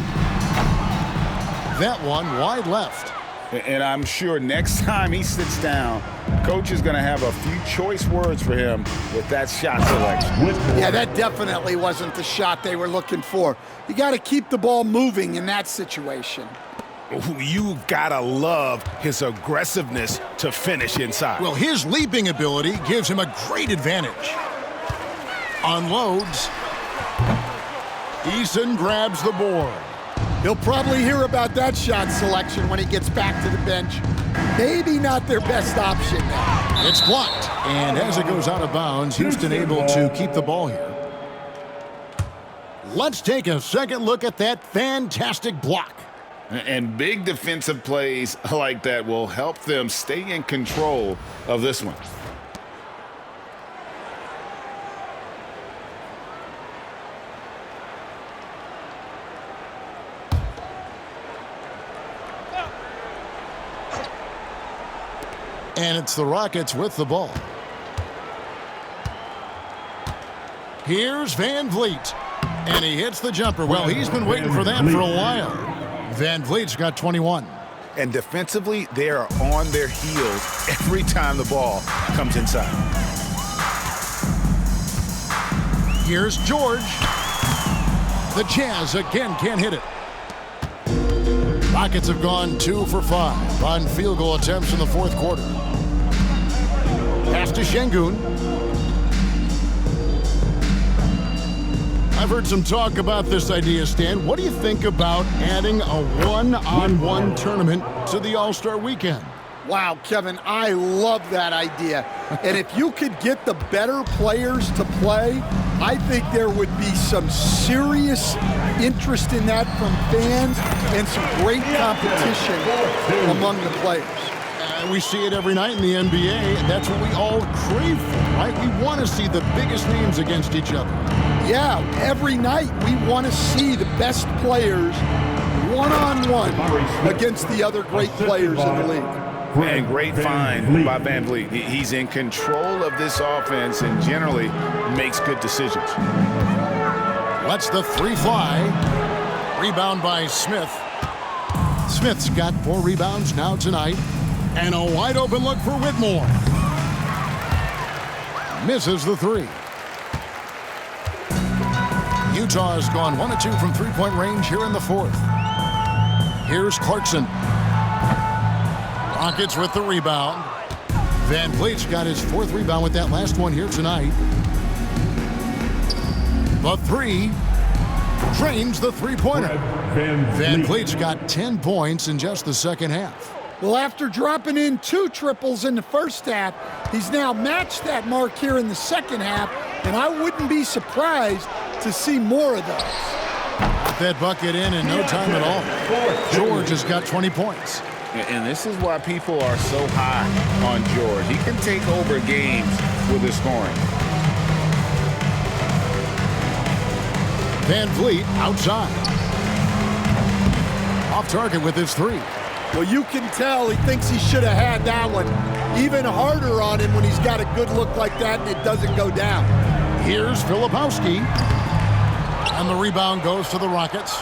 That one wide left. And I'm sure next time he sits down, coach is going to have a few choice words for him with that shot selection. Yeah, that definitely wasn't the shot they were looking for. You got to keep the ball moving in that situation. You got to love his aggressiveness to finish inside. Well, his leaping ability gives him a great advantage. Unloads. Eason grabs the board. He'll probably hear about that shot selection when he gets back to the bench. Maybe not their best option now. It's blocked. And as it goes out of bounds, Houston able to keep the ball here. Let's take a second look at that fantastic block. And big defensive plays like that will help them stay in control of this one. And it's the Rockets with the ball. Here's Van Vliet. And he hits the jumper. Well, he's been waiting for that for a while. Van Vliet's got 21. And defensively, they are on their heels every time the ball comes inside. Here's George. The Jazz again can't hit it. Rockets have gone 2 for 5 on field goal attempts in the fourth quarter. Pass to Şengün. I've heard some talk about this idea, Stan. What do you think about adding a one-on-one tournament to the All-Star Weekend? Wow, Kevin, I love that idea. And if you could get the better players to play, I think there would be some serious interest in that from fans and some great competition among the players. We see it every night in the NBA, and that's what we all crave for, right? We want to see the biggest names against each other. Yeah, every night we want to see the best players one-on-one against the other great players in the league. And great find by Van Vliet. He's in control of this offense and generally makes good decisions. Lets the 3 fly. Rebound by Smith. Smith's got 4 rebounds now tonight. And a wide open look for Whitmore. Misses the 3. Utah has gone 1 of 2 from three-point range here in the fourth. Here's Clarkson. Rockets with the rebound. Van Vliet's got his 4th rebound with that last one here tonight. The 3 drains the three-pointer. Van Vliet's got 10 points in just the second half. Well, after dropping in 2 triples in the first half, he's now matched that mark here in the second half, and I wouldn't be surprised to see more of those. Got that bucket in no time at all. George has got 20 points. And this is why people are so high on George. He can take over games with his scoring. Van Vliet outside. Off target with his 3. Well, you can tell he thinks he should have had that one. Even harder on him when he's got a good look like that and it doesn't go down. Here's Filipowski. And the rebound goes to the Rockets.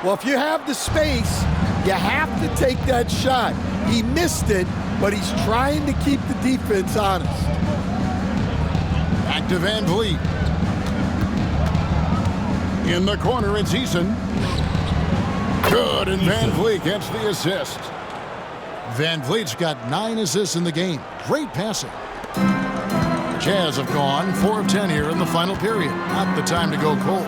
Well, if you have the space, you have to take that shot. He missed it, but he's trying to keep the defense honest. Back to Van Vliet. In the corner, it's Eason. Good, and Van Vliet gets the assist. Van Vliet's got 9 assists in the game. Great passing. Jazz have gone 4 of 10 here in the final period. Not the time to go cold.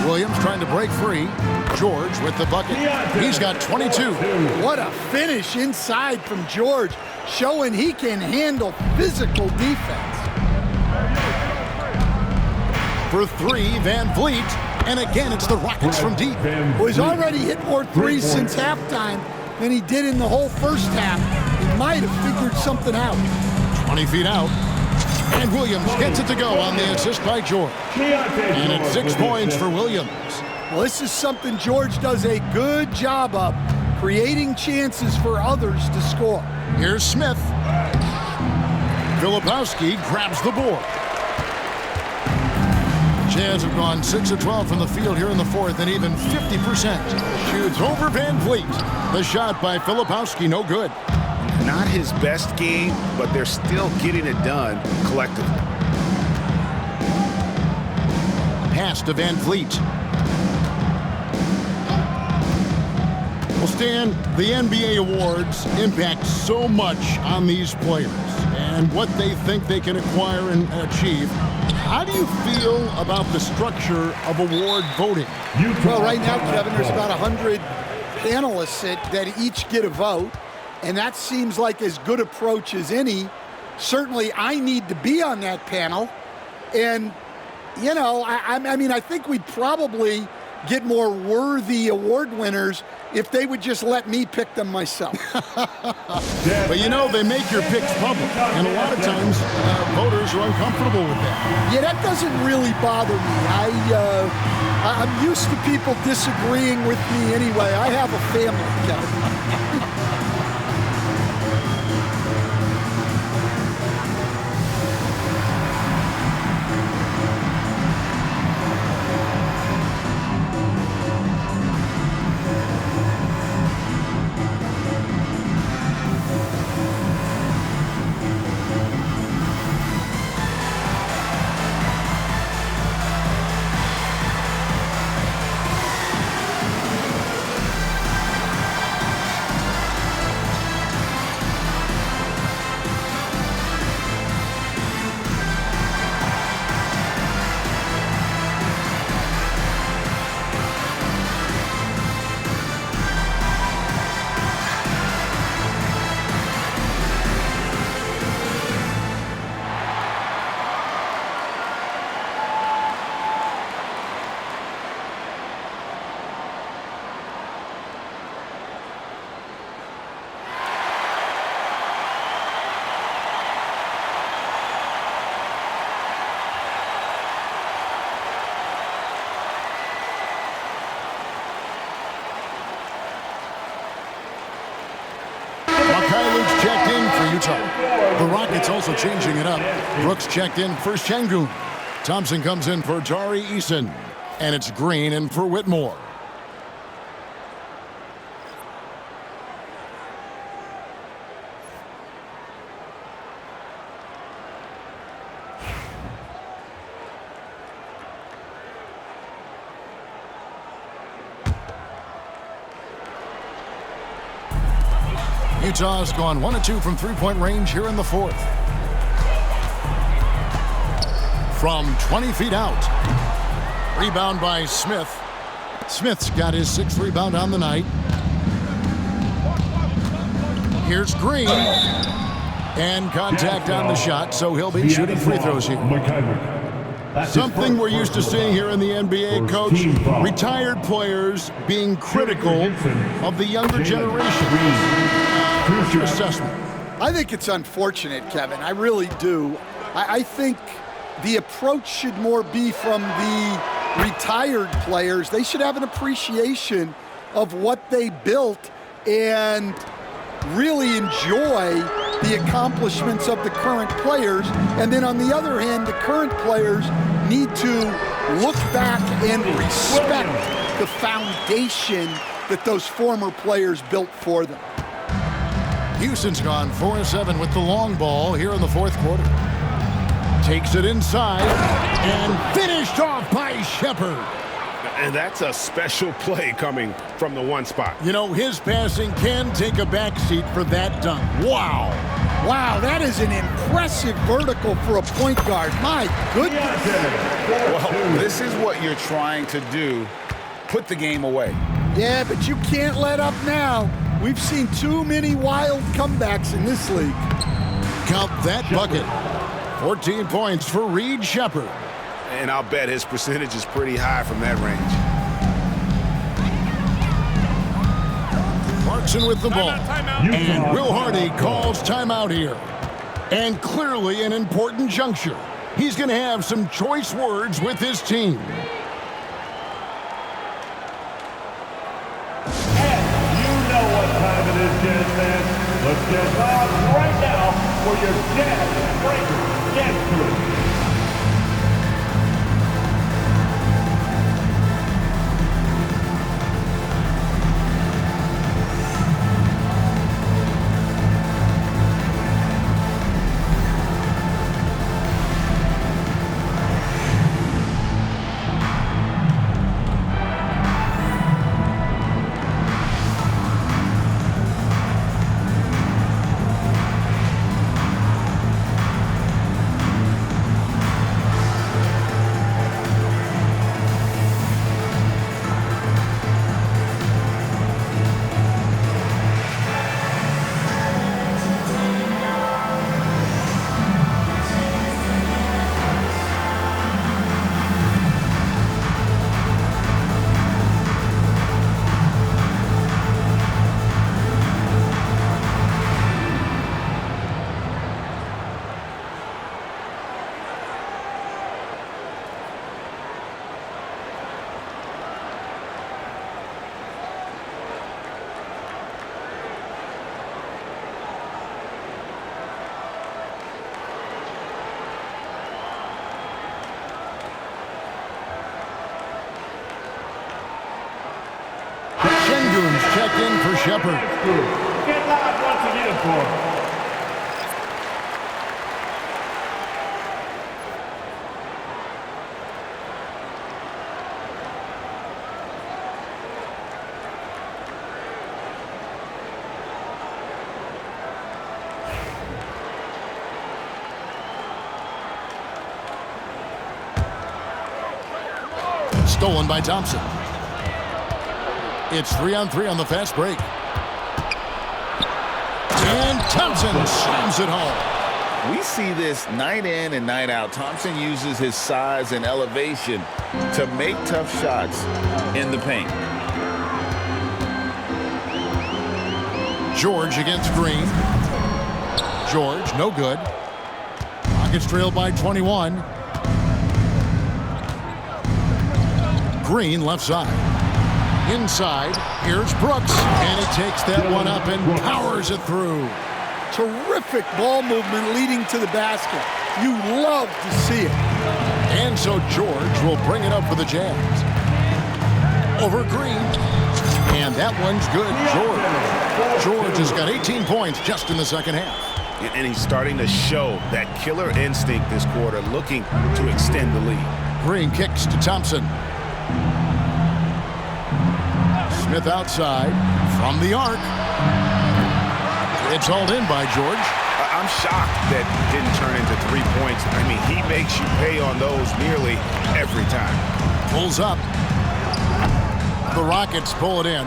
Williams trying to break free. George with the bucket. He's got 22. What a finish inside from George, showing he can handle physical defense. For 3, Van Vliet. And again, it's the Rockets from deep. Well, he's already hit more threes since halftime than he did in the whole first half. He might have figured something out. 20 feet out. And Williams gets it to go on the assist by George. And it's 6 points for Williams. Well, this is something George does a good job of, creating chances for others to score. Here's Smith. Filipowski grabs the board. Jazz have gone 6 of 12 from the field here in the 4th, and even 50%. Shoots over Van Vliet. The shot by Filipowski, no good. Not his best game, but they're still getting it done collectively. Pass to Van Vliet. Well, Stan, the NBA awards impact so much on these players and what they think they can acquire and achieve. How do you feel about the structure of award voting? Well, right now, Kevin, there's about 100 panelists that each get a vote, and that seems like as good approach as any. Certainly, I need to be on that panel, and, you know, I mean, I think we'd probably get more worthy award winners if they would just let me pick them myself. But you know, they make your picks public, and a lot of times voters are uncomfortable with that. Yeah, that doesn't really bother me. I'm used to people disagreeing with me anyway. I have a family, Kevin. Checked in for Utah. The Rockets also changing it up. Brooks checked in for Şengün. Thompson comes in for Tari Eason. And it's Green in for Whitmore. Utah's gone 1 of 2 from three-point range here in the fourth. From 20 feet out. Rebound by Smith. Smith's got his 6th rebound on the night. Here's Green. And contact on the shot, so he'll be shooting free throws here. Something we're used to seeing here in the NBA, Coach. Retired players being critical of the younger generation. What's your assessment? I think it's unfortunate, Kevin. I really do. I think the approach should more be from the retired players. They should have an appreciation of what they built and really enjoy the accomplishments of the current players. And then on the other hand, the current players need to look back and respect the foundation that those former players built for them. Houston's gone 4 of 7 with the long ball here in the fourth quarter. Takes it inside and finished off by Shepherd. And that's a special play coming from the one spot. You know, his passing can take a backseat for that dunk. Wow. Wow, that is an impressive vertical for a point guard. My goodness. Well, this is what you're trying to do. Put the game away. Yeah, but you can't let up now. We've seen too many wild comebacks in this league. Count that bucket. 14 points for Reed Shepherd. And I'll bet his percentage is pretty high from that range. Clarkson with the ball. And Will Hardy calls timeout here. And clearly an important juncture. He's going to have some choice words with his team. And you know what time it is, Jazz fans. Let's get on right now for your Jazz Breaker Jazz Crew. Checked in for Shepherd. Get live once again for him. Stolen by Thompson. It's 3-on-3 on the fast break. And Thompson slams it home. We see this night in and night out. Thompson uses his size and elevation to make tough shots in the paint. George against Green. George, no good. Rockets trailed by 21. Green left side. Inside, here's Brooks, and he takes that one up and powers it through. Terrific ball movement leading to the basket. You love to see it. And so George will bring it up for the Jazz. Over Green, and that one's good. George has got 18 points just in the second half. And he's starting to show that killer instinct this quarter, looking to extend the lead. Green kicks to Thompson. Smith outside from the arc. It's hauled in by George. I'm shocked that didn't turn into 3 points. I mean, he makes you pay on those nearly every time. Pulls up. The Rockets pull it in.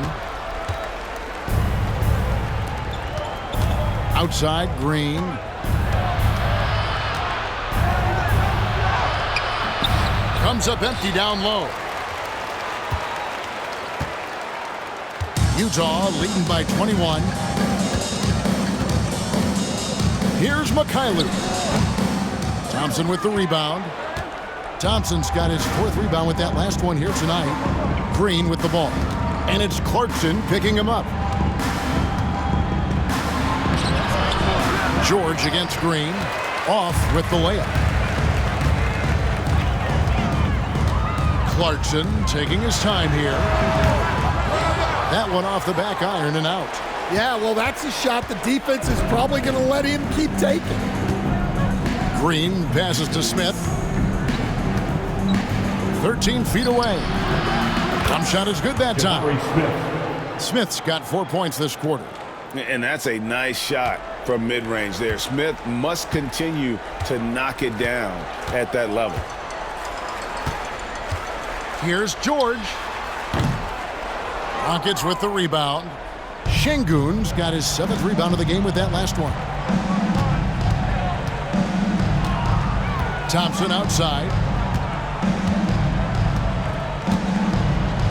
Outside, Green. Comes up empty down low. Utah leading by 21. Here's Markkanen. Thompson with the rebound. Thompson's got his 4th rebound with that last one here tonight. Green with the ball. And it's Clarkson picking him up. George against Green. Off with the layup. Clarkson taking his time here. That one off the back iron and out. Yeah, well, that's a shot the defense is probably going to let him keep taking. Green passes to Smith. 13 feet away. Jump shot is good that time. Smith's got 4 points this quarter. And that's a nice shot from mid-range there. Smith must continue to knock it down at that level. Here's George. Rockets with the rebound. Şengün's got his 7th rebound of the game with that last one. Thompson outside.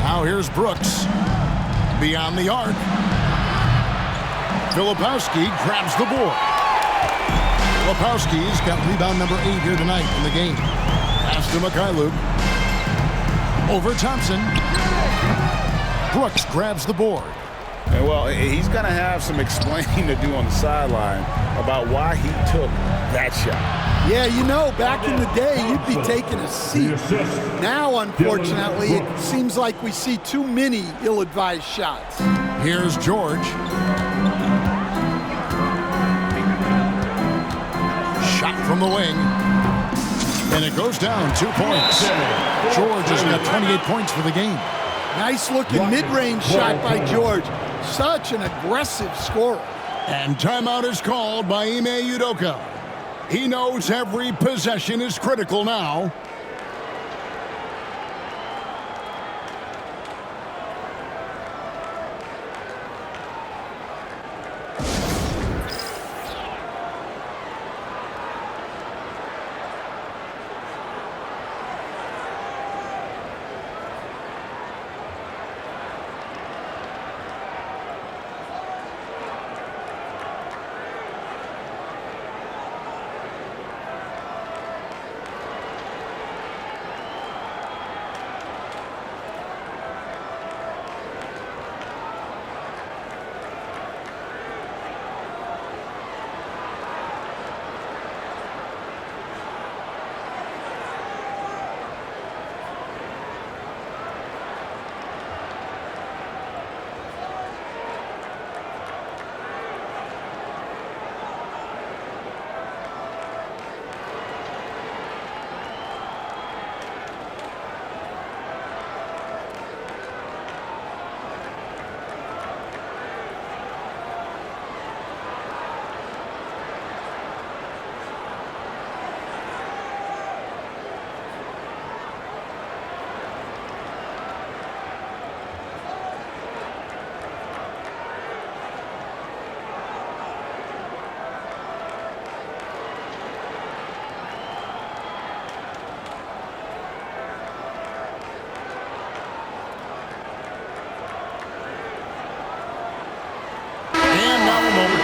Now here's Brooks. Beyond the arc. Filipowski grabs the board. Filipowski's got rebound number 8 here tonight in the game. Pass to Markkanen. Over Thompson. Brooks grabs the board. And well, he's going to have some explaining to do on the sideline about why he took that shot. Yeah, you know, back in the day, you'd be taking a seat. Now, unfortunately, it seems like we see too many ill-advised shots. Here's George. Shot from the wing. And it goes down 2 points. George has got 28 points for the game. Nice looking mid-range shot by George. Such an aggressive scorer. And timeout is called by Ime Udoka. He knows every possession is critical now.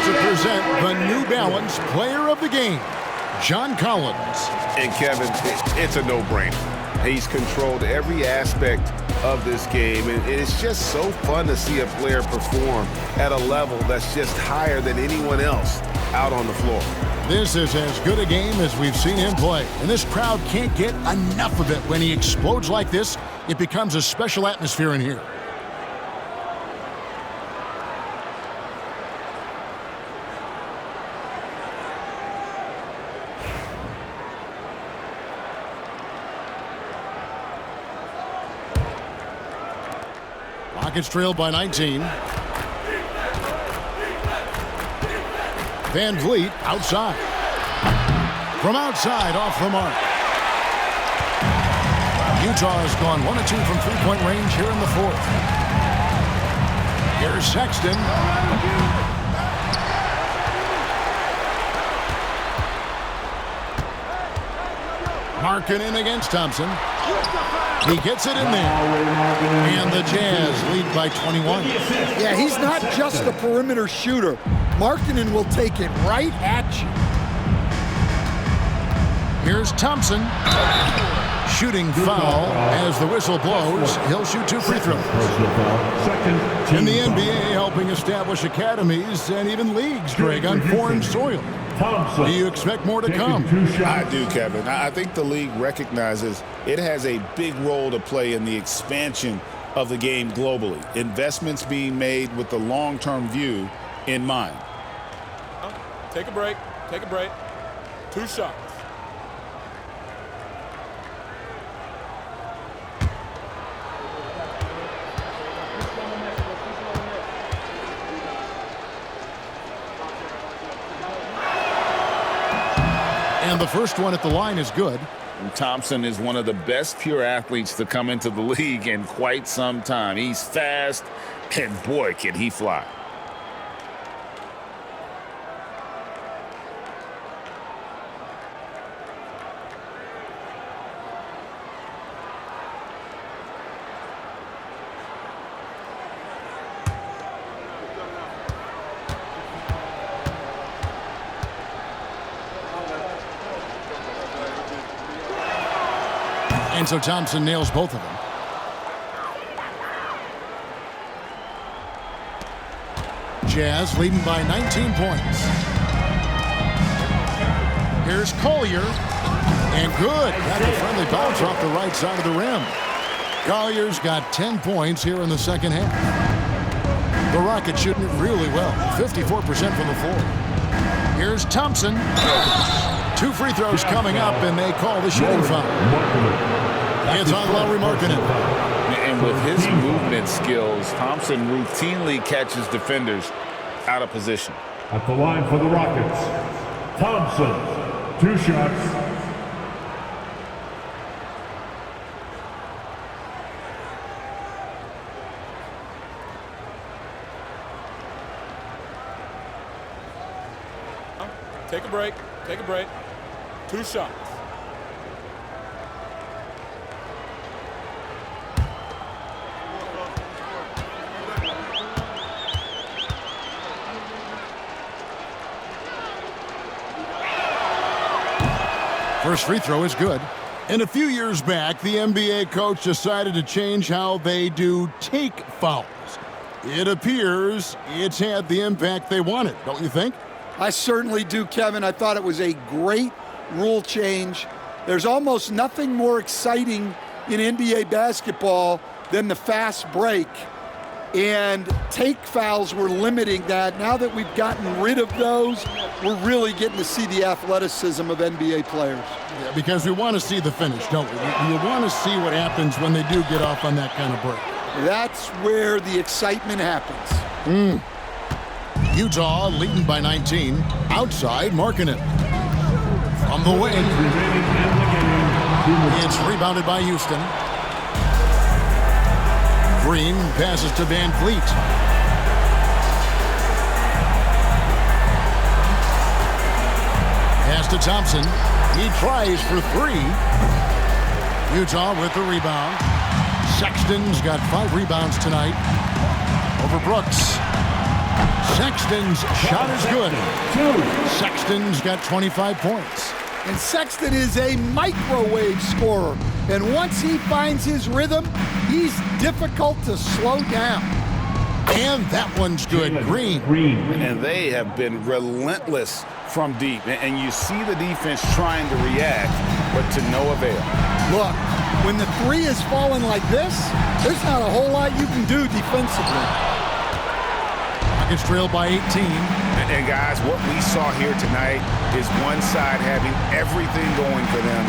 To present the New Balance Player of the Game, John Collins. And Kevin, it's a no-brainer. He's controlled every aspect of this game, and it's just so fun to see a player perform at a level that's just higher than anyone else out on the floor. This is as good a game as we've seen him play, and this crowd can't get enough of it. When he explodes like this, it becomes a special atmosphere in here. Rockets trailed by 19. Van Vliet outside. From outside, off the mark. Utah has gone 1 of 2 from three-point range here in the fourth. Here's Sexton. Markkanen against Thompson. He gets it in there. And the Jazz lead by 21. Yeah, he's not just a perimeter shooter. Markkanen will take it right at you. Here's Thompson. Shooting foul as the whistle blows. He'll shoot 2 free throws. In the NBA, helping establish academies and even leagues, Greg, on foreign soil. Do you expect more to come? I do, Kevin. I think the league recognizes it has a big role to play in the expansion of the game globally. Investments being made with the long-term view in mind. Take a break. Take a break. 2 shots. And the first one at the line is good. Thompson is one of the best pure athletes to come into the league in quite some time. He's fast, and boy, can he fly. And so Thompson nails both of them. Jazz leading by 19 points. Here's Collier. And good. Got the friendly bounce off the right side of the rim. Collier's got 10 points here in the second half. The Rockets shooting it really well. 54% from the floor. Here's Thompson. 2 free throws coming up, and they call the shooting foul. It's on Lauri Markkanen. And with his movement skills, Thompson routinely catches defenders out of position. At the line for the Rockets, Thompson, 2 shots. Take a break. Take a break. 2 shots. First free throw is good. And a few years back, the NBA coach decided to change how they do take fouls. It appears it's had the impact they wanted, don't you think? I certainly do, Kevin. I thought it was a great rule change. There's almost nothing more exciting in NBA basketball than the fast break. And take fouls were limiting that. Now that we've gotten rid of those, we're really getting to see the athleticism of NBA players. Yeah, because we want to see the finish, don't we? We want to see what happens when they do get off on that kind of break. That's where the excitement happens. Utah leading by 19. Outside, Markkanen. From the wing. It's rebounded by Houston. Green passes to Van Vliet. Pass to Thompson. He tries for 3. Utah with the rebound. Sexton's got 5 rebounds tonight over Brooks. Sexton's shot is good. Sexton's got 25 points. And Sexton is a microwave scorer. And once he finds his rhythm, he's difficult to slow down. And that one's good. Green. And they have been relentless from deep. And you see the defense trying to react, but to no avail. Look, when the 3 is falling like this, there's not a whole lot you can do defensively. Rockets trailed by 18. And guys, what we saw here tonight is one side having everything going for them.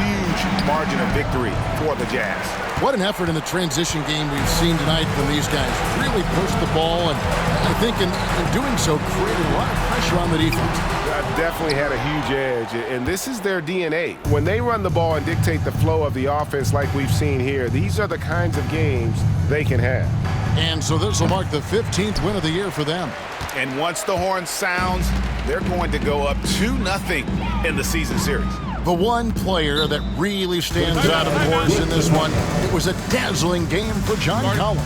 Huge margin of victory for the Jazz. What an effort in the transition game we've seen tonight from these guys. Really pushed the ball, and I think in doing so created a lot of pressure on the defense. Definitely had a huge edge, and this is their DNA. When they run the ball and dictate the flow of the offense like we've seen here, these are the kinds of games they can have. And so this will mark the 15th win of the year for them. And once the horn sounds, they're going to go up 2-0 in the season series. The one player that really stands out, of course, in this one, it was a dazzling game for John Collins.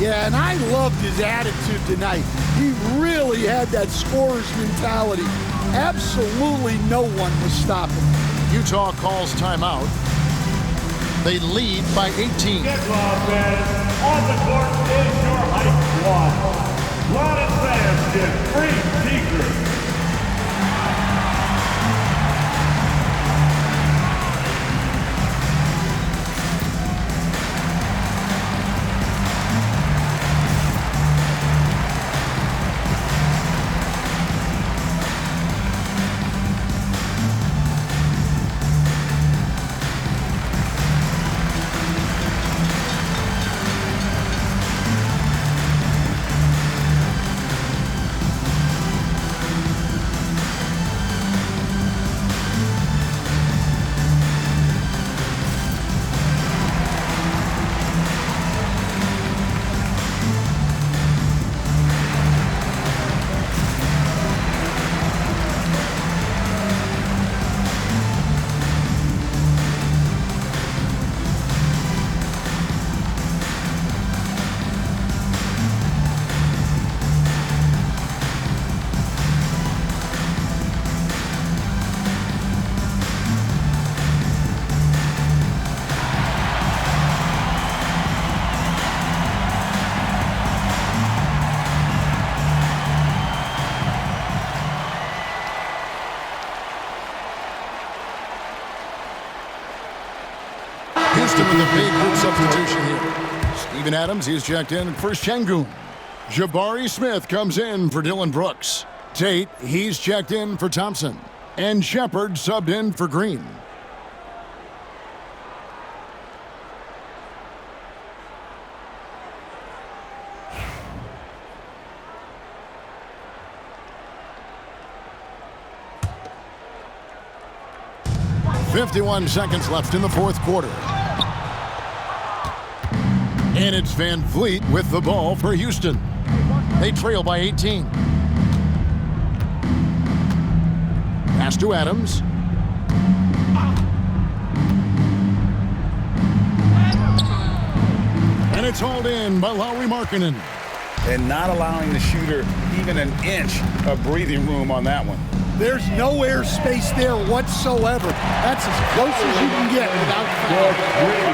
Yeah, and I loved his attitude tonight. He really had that scorer's mentality. Absolutely no one was stopping him. Utah calls timeout. They lead by 18. Get loud, fans. On the court is your hype squad. Loudest fans get free t-shirts. Houston with a big group substitution here. Steven Adams, he's checked in for Şengün. Jabari Smith comes in for Dylan Brooks. Tate, he's checked in for Thompson. And Shepard subbed in for Green. .51 seconds left in the fourth quarter. And it's Van Vliet with the ball for Houston. They trail by 18. Pass to Adams. And it's hauled in by Lauri Markkanen. And not allowing the shooter even an inch of breathing room on that one. There's no airspace there whatsoever. That's as close as you can get without foul.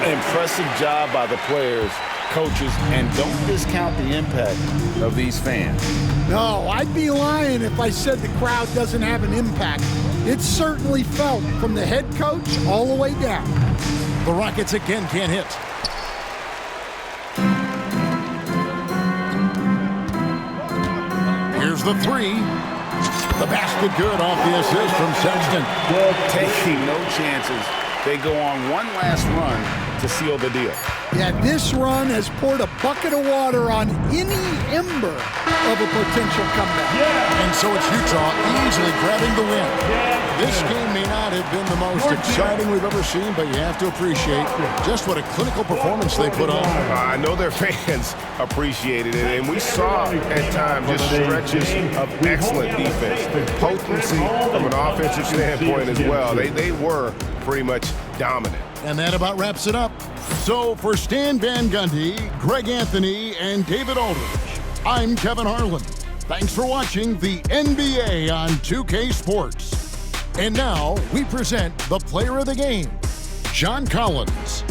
An impressive job by the players, coaches, and don't discount the impact of these fans. No, I'd be lying if I said the crowd doesn't have an impact. It's certainly felt from the head coach all the way down. The Rockets again can't hit. Here's the three. The basket good off the assist from Sexton. Taking no chances. They go on one last run to seal the deal. Yeah, this run has poured a bucket of water on any ember of a potential comeback. And so it's Utah easily grabbing the win. This game may not have been the most exciting we've ever seen, but you have to appreciate just what a clinical performance they put on. I know their fans appreciated it, and we saw at times just stretches of excellent defense. Potency from an offensive standpoint as well. They were pretty much dominant. And that about wraps it up. So for Stan Van Gundy, Greg Anthony, and David Aldridge, I'm Kevin Harlan. Thanks for watching the NBA on 2K Sports. And now we present the player of the game, John Collins.